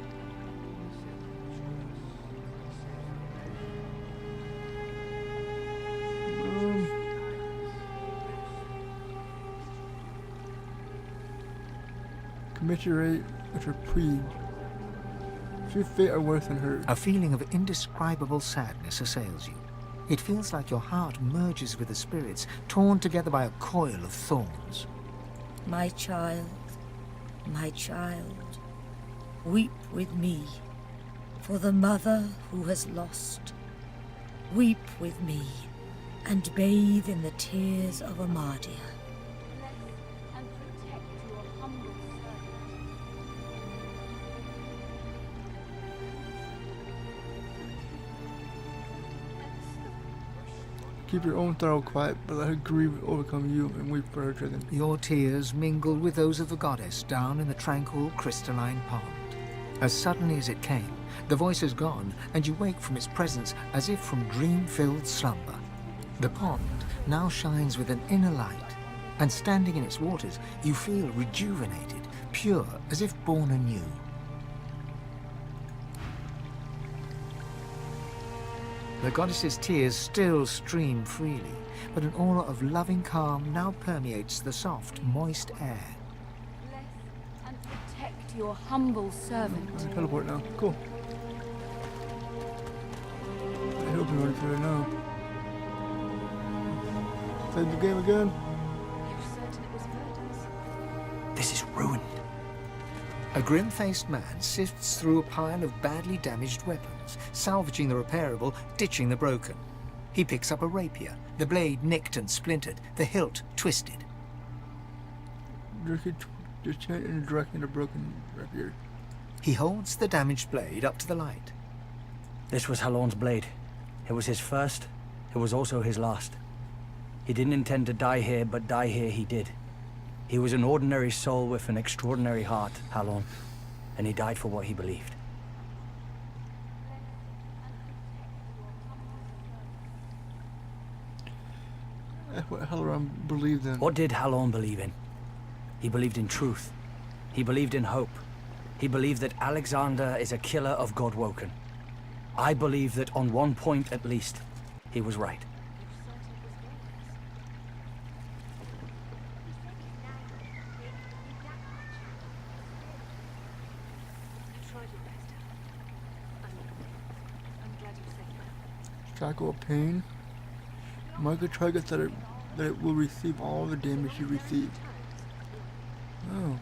S5: Commiserate with her plea. Your fate are worse than hers.
S2: A feeling of indescribable sadness assails you. It feels like your heart merges with the spirits, torn together by a coil of thorns.
S14: My child, weep with me for the mother who has lost. Weep with me and bathe in the tears of Armadia.
S5: Keep your own sorrow quiet, but let her grief overcome you and weep for her children.
S2: Your tears mingle with those of the goddess down in the tranquil crystalline pond. As suddenly as it came, the voice is gone, and you wake from its presence as if from dream-filled slumber. The pond now shines with an inner light, and standing in its waters, you feel rejuvenated, pure, as if born anew. The goddess's tears still stream freely, but an aura of loving calm now permeates the soft, moist air.
S13: Bless and protect your humble servant.
S5: Teleport now. Cool. I hope we run through it now. Save the game again.
S2: This is ruined. A grim-faced man sifts through a pile of badly damaged weapons, salvaging the repairable, ditching the broken. He picks up a rapier, the blade nicked and splintered, the hilt twisted.
S5: Just change in the direction of the broken rapier.
S2: He holds the damaged blade up to the light.
S15: This was Halorn's blade. It was his first, it was also his last. He didn't intend to die here, but die here he did. He was an ordinary soul with an extraordinary heart, Halorn, and he died for what he believed.
S5: That's what Halorn believed in.
S15: What did Halorn believe in? He believed in truth. He believed in hope. He believed that Alexander is a killer of Godwoken. I believe that on one point at least, he was right.
S5: Shackle of Pain. Mark a target that it will receive all the damage you receive. Oh.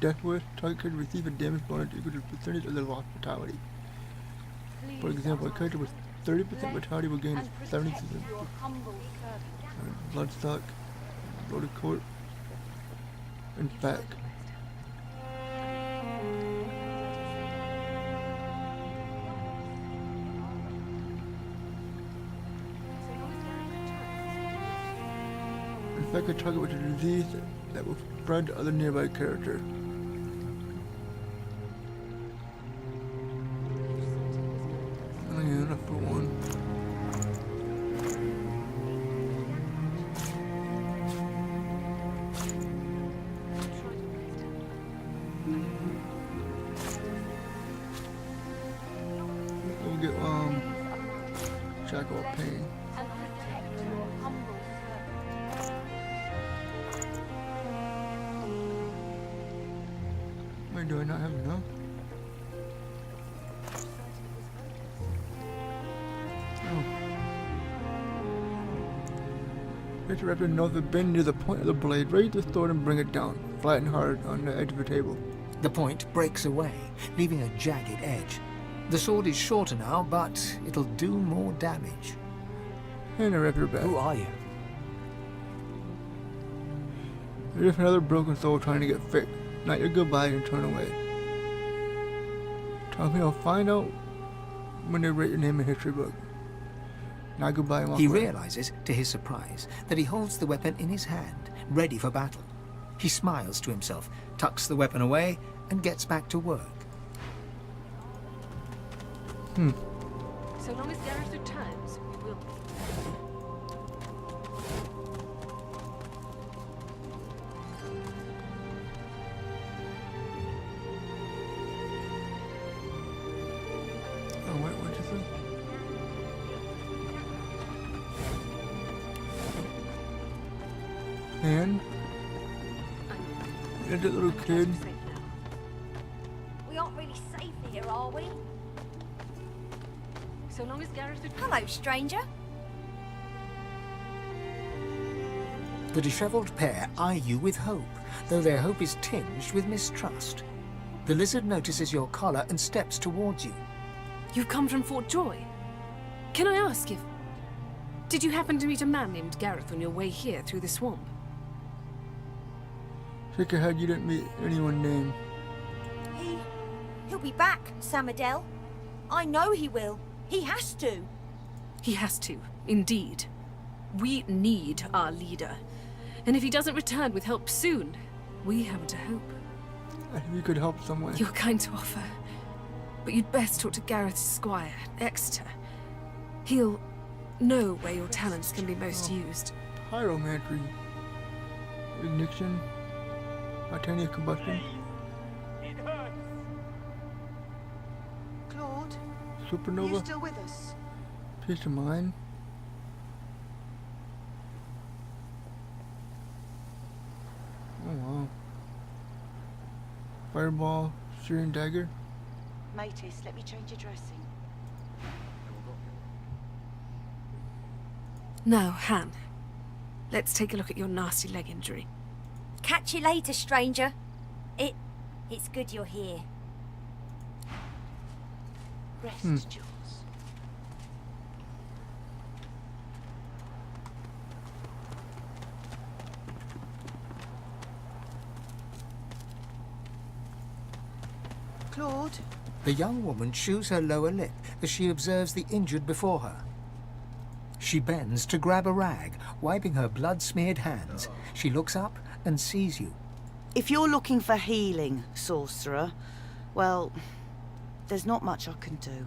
S5: Death Wish. Target could receive a damage bonus equal to the percentage of the lost vitality. For example, a character with 30% vitality will gain 70%. Bloodstock, bloated court, and back. Infect a target with a disease that will spread to other nearby character. Oh yeah, enough for one. We'll get Shackle of Pain. Do I not have enough? Oh. Hit the raptor north of the bend near the point of the blade. Raise the sword and bring it down, flat and hard on the edge of the table.
S2: The point breaks away, leaving a jagged edge. The sword is shorter now, but it'll do more damage.
S5: And a raptor back.
S15: Who are you?
S5: You're just another broken soul trying to get fixed. Not your goodbye and turn away. Tell me I'll find out when they write your name in history book. Not goodbye and walk
S2: He
S5: away.
S2: realizes, to his surprise, that he holds the weapon in his hand, ready for battle. He smiles to himself, tucks the weapon away, and gets back to work.
S16: So long as Gareth returns, we will.
S5: Oh, wait, what'd you say? And? Is that little kid?
S16: We aren't really safe here, are we? So long as Gareth returns.
S14: Hello, stranger.
S2: The disheveled pair eye you with hope, though their hope is tinged with mistrust. The lizard notices your collar and steps towards you.
S17: You've come from Fort Joy. Can I ask if... Did you happen to meet a man named Gareth on your way here through the swamp?
S5: Shake your head, you didn't meet anyone named.
S14: He'll be back, Samadel. I know he will. He has to.
S17: He has to, indeed. We need our leader. And if he doesn't return with help soon, we haven't a hope.
S5: If you could help someone.
S17: You're kind to offer. But you'd best talk to Gareth's squire, Exeter. He'll... know where your talents can be most used.
S5: Pyromancy. Ignition. Spontaneous combustion.
S18: Claude,
S5: Supernova.
S18: are you still with us?
S5: Peace of mind. Oh wow. Fireball, shearing dagger.
S18: Matis, let me change your dressing.
S17: Now, Han, let's take a look at your nasty leg injury.
S14: Catch you later, stranger. It's good you're here.
S18: Rest, Jules. Claude?
S2: The young woman chews her lower lip as she observes the injured before her. She bends to grab a rag, wiping her blood-smeared hands. She looks up and sees you.
S18: If you're looking for healing, sorcerer, well, there's not much I can do.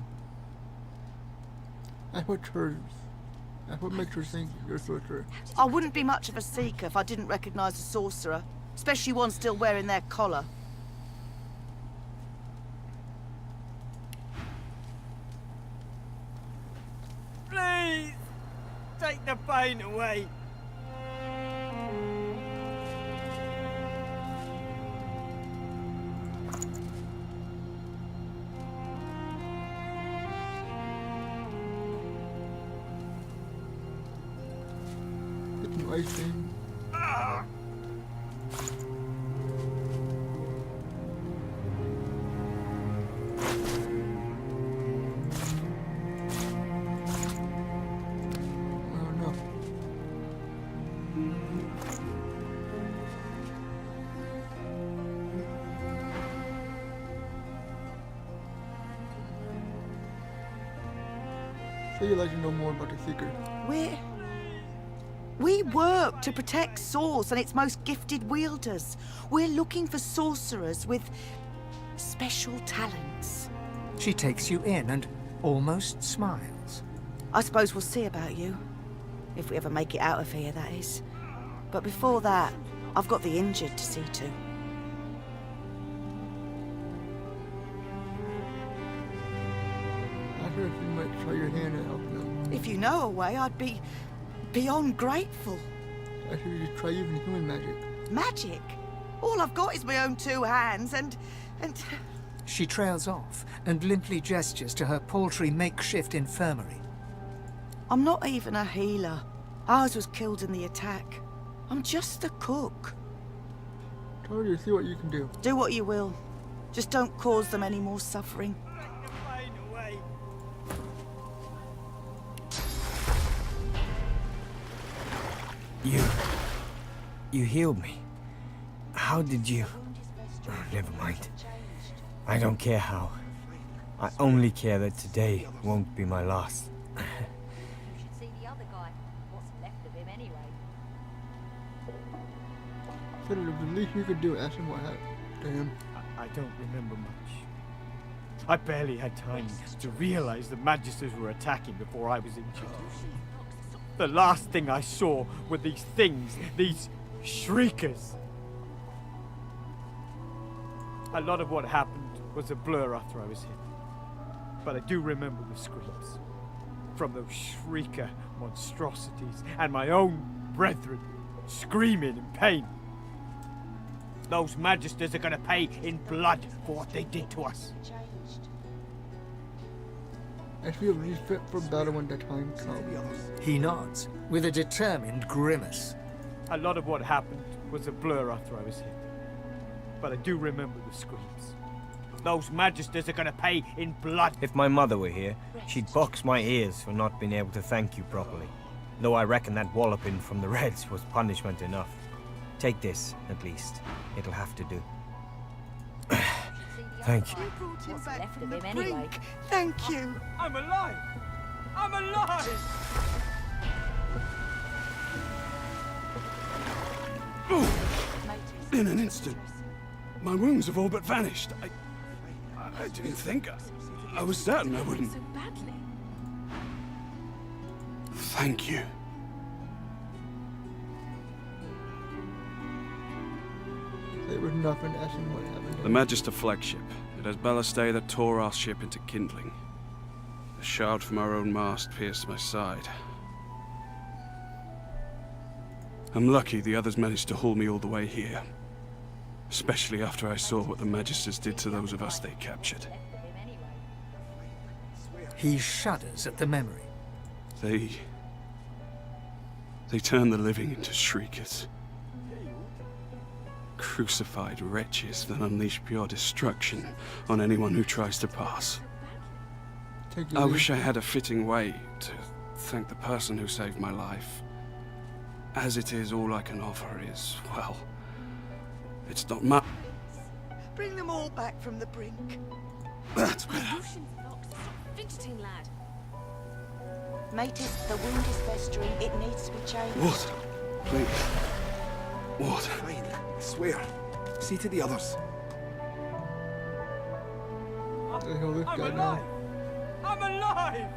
S5: That's what makes her think you're a sorcerer.
S18: I wouldn't be much of a seeker if I didn't recognize a sorcerer, especially one still wearing their collar.
S9: Please! Take the pain away!
S5: Get some ice cream. So you'd like to know more about the Seeker?
S18: We work to protect Source and its most gifted wielders. We're looking for sorcerers with special talents.
S2: She takes you in and almost smiles.
S18: I suppose we'll see about you. If we ever make it out of here, that is. But before that, I've got the injured to see to.
S5: I heard you might try your hand at helping them.
S18: If you know a way, I'd be beyond grateful.
S5: I should just try using human magic.
S18: Magic? All I've got is my own 2 hands and...
S2: She trails off and limply gestures to her paltry makeshift infirmary.
S18: I'm not even a healer. Ours was killed in the attack. I'm just a cook.
S5: Told you, see what you can do.
S18: Do what you will. Just don't cause them any more suffering.
S19: You healed me. How did you... Oh, never mind. I don't care how. I only care that today won't be my last.
S16: You should see the other guy. What's left of him anyway?
S5: Said it was the least you could do. Ask him what happened to him.
S7: I don't remember much. I barely had time to realize the Magisters were attacking before I was injured. The last thing I saw were these things, these shriekers. A lot of what happened was a blur after I was hit. But I do remember the screams from those shrieker monstrosities and my own brethren screaming in pain. Those Magisters are gonna pay in blood for what they did to us.
S5: I feel he's fit for battle when the time comes.
S2: He nods with a determined grimace.
S7: A lot of what happened was a blur after I was hit. But I do remember the screams. Those Magisters are gonna pay in blood.
S19: If my mother were here, she'd box my ears for not being able to thank you properly. Though I reckon that walloping from the Reds was punishment enough. Take this, at least. It'll have to do. Thank you.
S18: You brought him
S16: What's
S18: back
S16: left
S18: from
S16: of
S18: the
S16: him anyway?
S18: brink. Thank you.
S9: I'm alive! I'm alive!
S8: In an instant, my wounds have all but vanished. I didn't think. I was certain I wouldn't.
S17: So badly.
S8: Thank you.
S5: There was nothing asking what happened.
S8: The Magister flagship. It has ballast that tore our ship into kindling. A shard from our own mast pierced my side. I'm lucky the others managed to haul me all the way here. Especially after I saw what the Magisters did to those of us they captured.
S2: He shudders at the memory.
S8: They turned the living into shriekers. Crucified wretches that unleash pure destruction on anyone who tries to pass. I wish I had a fitting way to thank the person who saved my life. As it is, all I can offer is, well, it's not much.
S18: Bring them all back from the brink.
S8: That's better.
S17: Fidgeting, lad.
S18: Matis, the wound is festering. It needs to be changed.
S8: Water, please. Water.
S20: Fine, I swear. See to the others.
S7: I'm alive! I'm alive!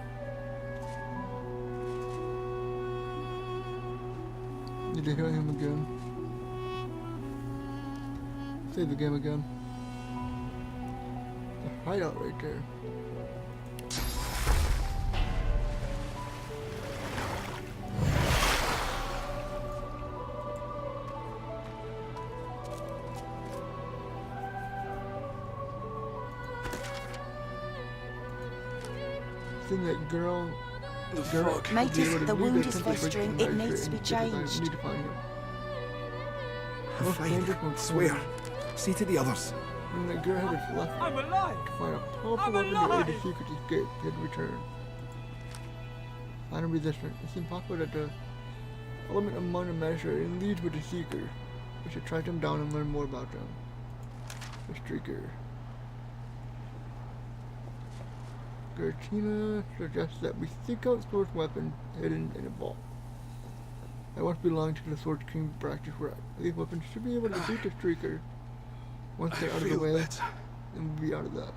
S5: Need to hear him again. Save the game again. The hideout right there. Seen that girl.
S18: Matis, the wound is festering. It needs to be changed.
S5: Need to find her.
S20: I'm fine, swear. See to the others.
S5: When that girl had left,
S7: I'm alive!
S5: to find a powerful weapon to aid the secret escape he had returned. Find a resistance. It's impossible that the element among the measure and leads with the seeker. We should track them down and learn more about them. The streaker. Gertina suggests that we seek out source weapons hidden in a vault. That once belonged to the Sword King practice where these weapons should be able to beat the streaker. Once they're out of the way, then we'll be out of that.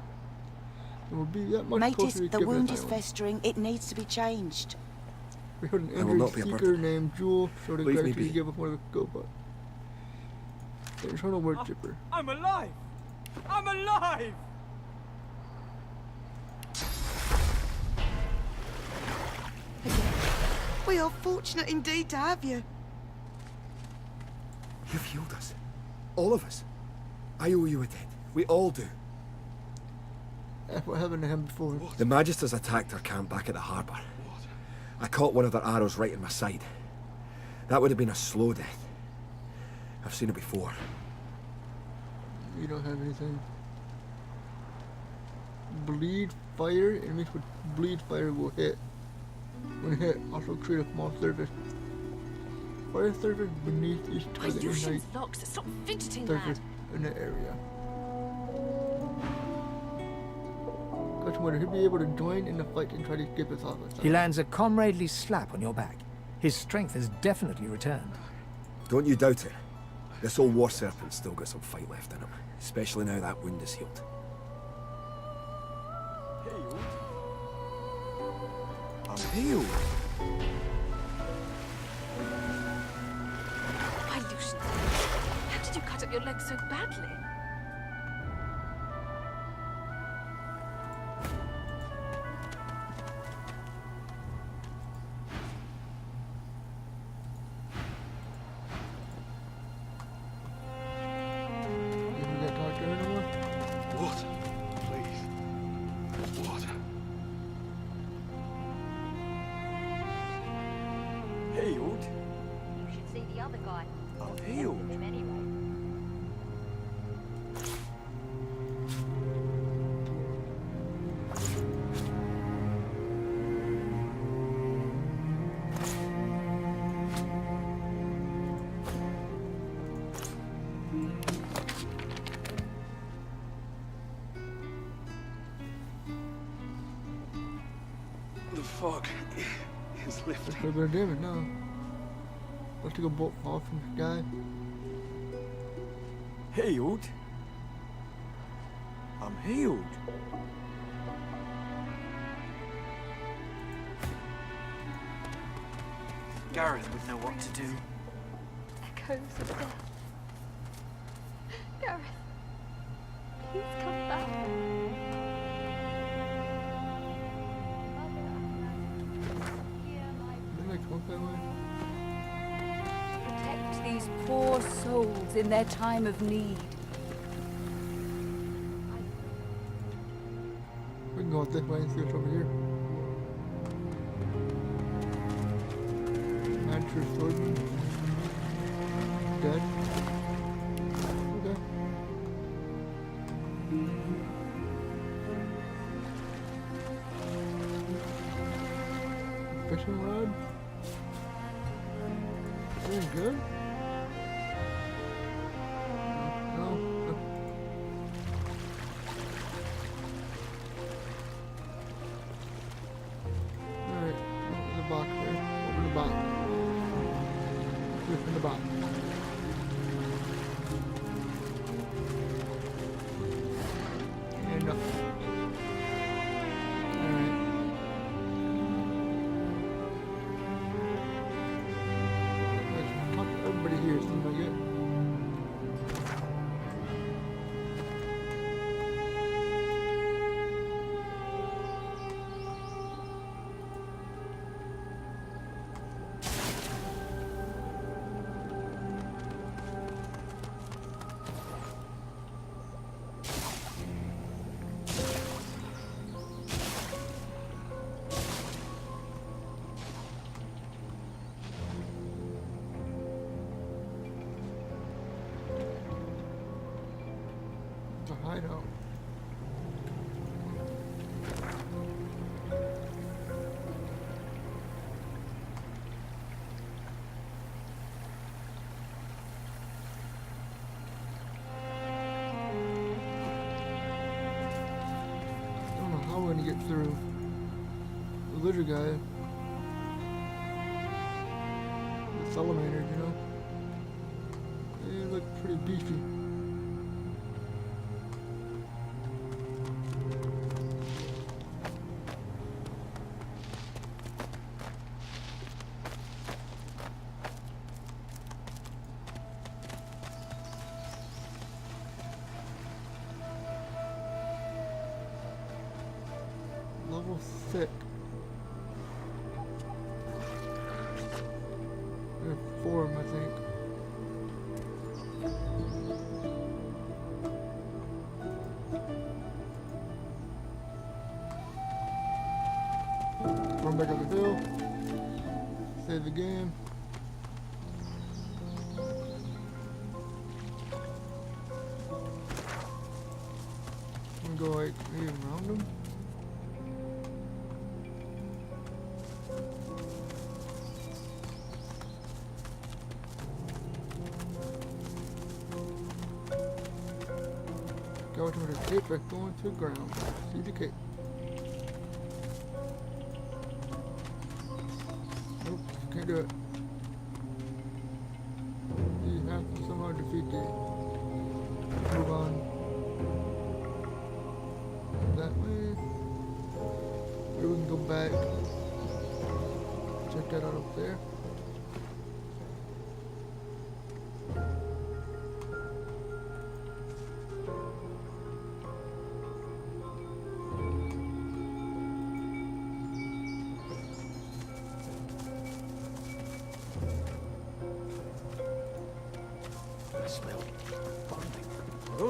S5: And we'll be that much closer to
S18: Matis, the wound is festering. It needs to be changed.
S5: We heard an injured seeker named Jewel showed a gratitude to give us one of the go, but the internal word chipper.
S7: I'm alive! I'm alive!
S18: We are fortunate indeed to have you.
S20: You've healed us. All of us. I owe you a debt. We all do.
S5: That's what happened to him before.
S20: The Magisters attacked our camp back at the harbour. I caught one of their arrows right in my side. That would have been a slow death. I've seen it before.
S5: You don't have anything. Bleed fire. Enemies with bleed fire will hit. When hit, also create a small surface. Fire surface beneath each target
S17: Ilyushin's locks. Stop fidgeting,
S5: surface
S17: lad.
S5: in the area. Question whether he'll be able to join in the fight and try to escape us off.
S2: He lands a comradely slap on your back. His strength has definitely returned.
S20: Don't you doubt it. This old war serpent's still got some fight left in him, especially now that wound is healed. I'm healed.
S17: Ilyushin, how did you cut up your leg so badly?
S8: Water, please. Water.
S16: Healed? You should see the other guy.
S20: I'm healed.
S16: Him anyway.
S8: The fog is lifting.
S5: That's a bit of damage now. Let's take a bolt fall from the sky.
S20: Healed? I'm healed.
S11: Gareth would know what to do.
S16: Echoes of death. Gareth, please come back.
S5: Didn't I come that way?
S13: Protect these poor souls in their time of need.
S5: We can go out this way and see what's over here. Mancher swordman. Dead. Okay. Fishing rod. Doing good. No. No. Alright, open the box there. Open the box. Open the box. And up. Alright. Let's talk to everybody here, seems like it. It's a hideout. I don't know how we're gonna get through the lizard guy. The salamanders, you know? They look pretty beefy. Level 6. There are 4 of them, I think. Run back up the hill. Save the game. I'm gonna go like maybe around them. Go to the cape that's going to the ground. See the cape. Nope, can't do it. You have to somehow defeat it. Move on. That way. Or we can go back. Check that out up there.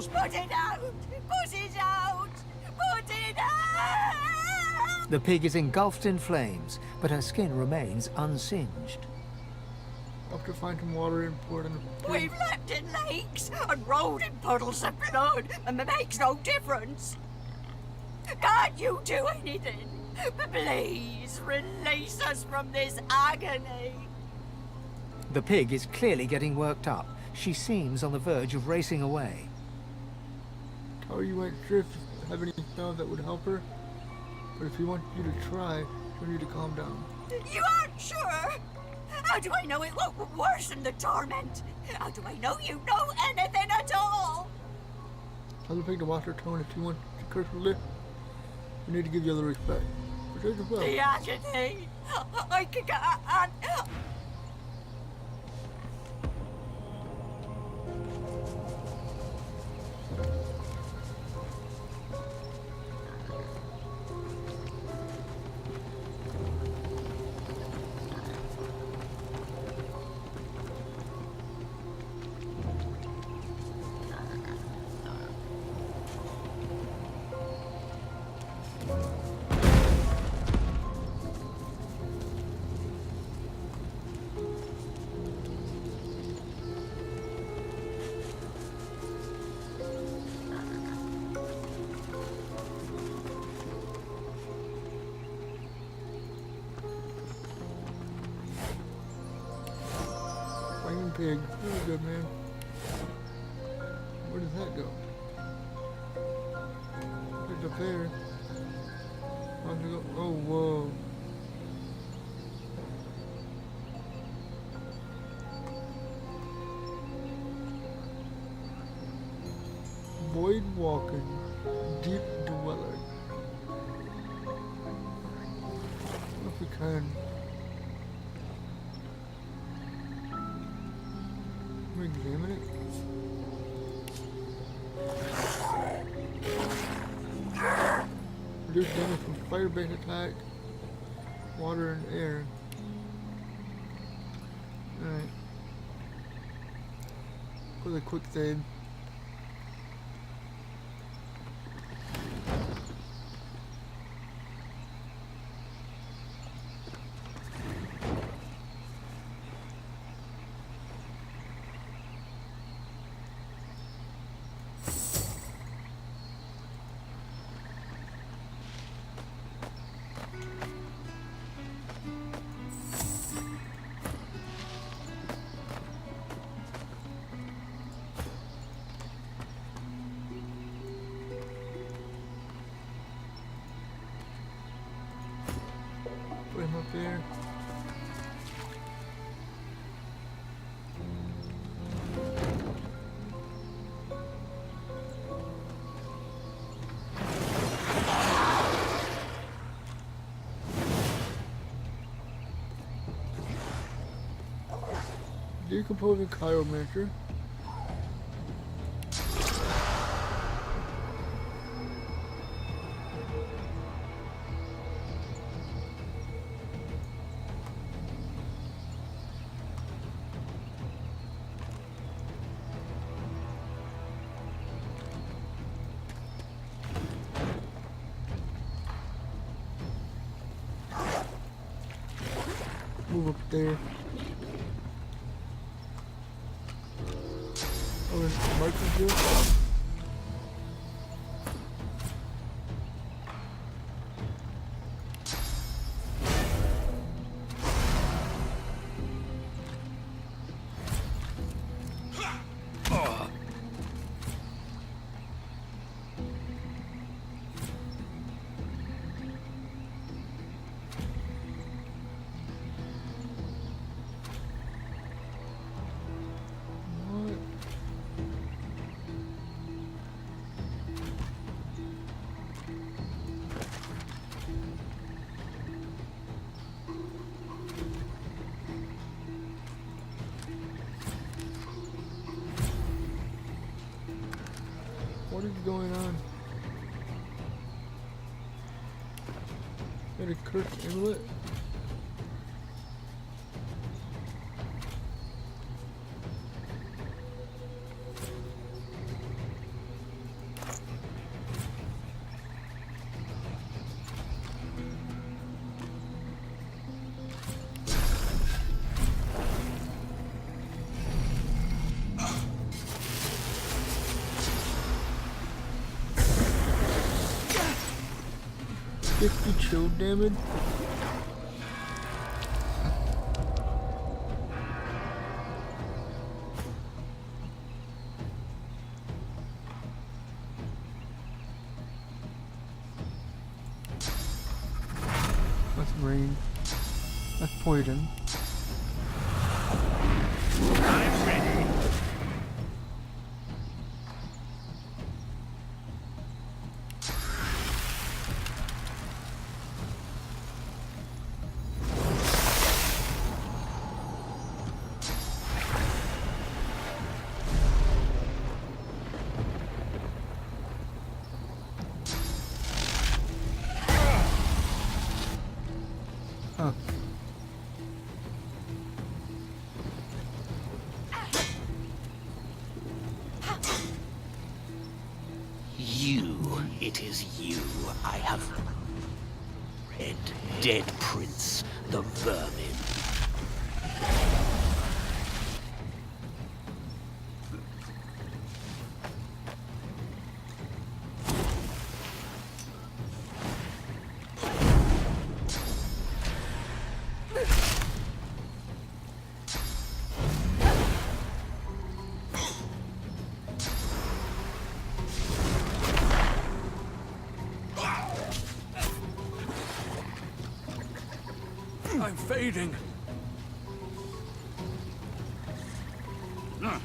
S18: Put it out! Put it out! Put it out!
S2: The pig is engulfed in flames, but her skin remains unsinged.
S5: I'll have to find some water and pour it in the pig.
S18: We've leapt in lakes and rolled in puddles of blood, and it makes no difference. Can't you do anything? Please release us from this agony.
S2: The pig is clearly getting worked up. She seems on the verge of racing away.
S5: How you went drift, have any spell that would help her? But if you want you to try, you need to calm down.
S18: You aren't sure? How do I know it won't worsen the torment? How do I know you know anything at all?
S5: Tell the pig to watch her tone if you want to curse her lip. You need to give you other respect. But as well.
S18: The agony! I can't.
S5: pig. Really good, man. Where does that go? There's up there. Oh, whoa. Void walking, deep dweller. What if we can? Can we examine it? Reduce damage from fire-based attack, water and air. Alright. For the quick save. Put him up there. Decomposing chiromancer. Move up there. Oh, there's the markers here. What is going on? Got a cursed amulet? Chill damage. That's rain. That's poison.
S12: I'm ready.
S5: Huh.
S6: You, it is you I have. Red, dead prince, the vermin.
S4: I'm fading.
S5: Man,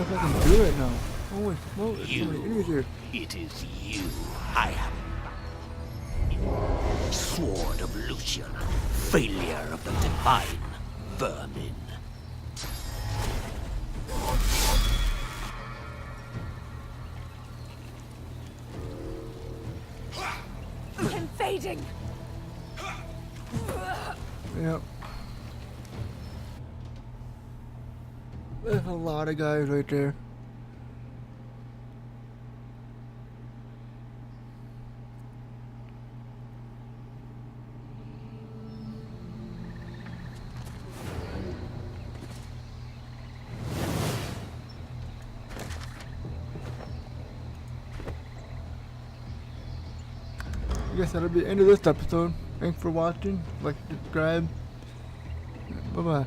S5: if I can do it now. Holy smoke, there's so many enemies here.
S6: It is you I have. Sword of Lucian, failure of the divine vermin.
S13: I'm fading.
S5: Yep. There's a lot of guys right there. I guess that'll be the end of this episode. Thanks for watching. Like, subscribe. Bye bye.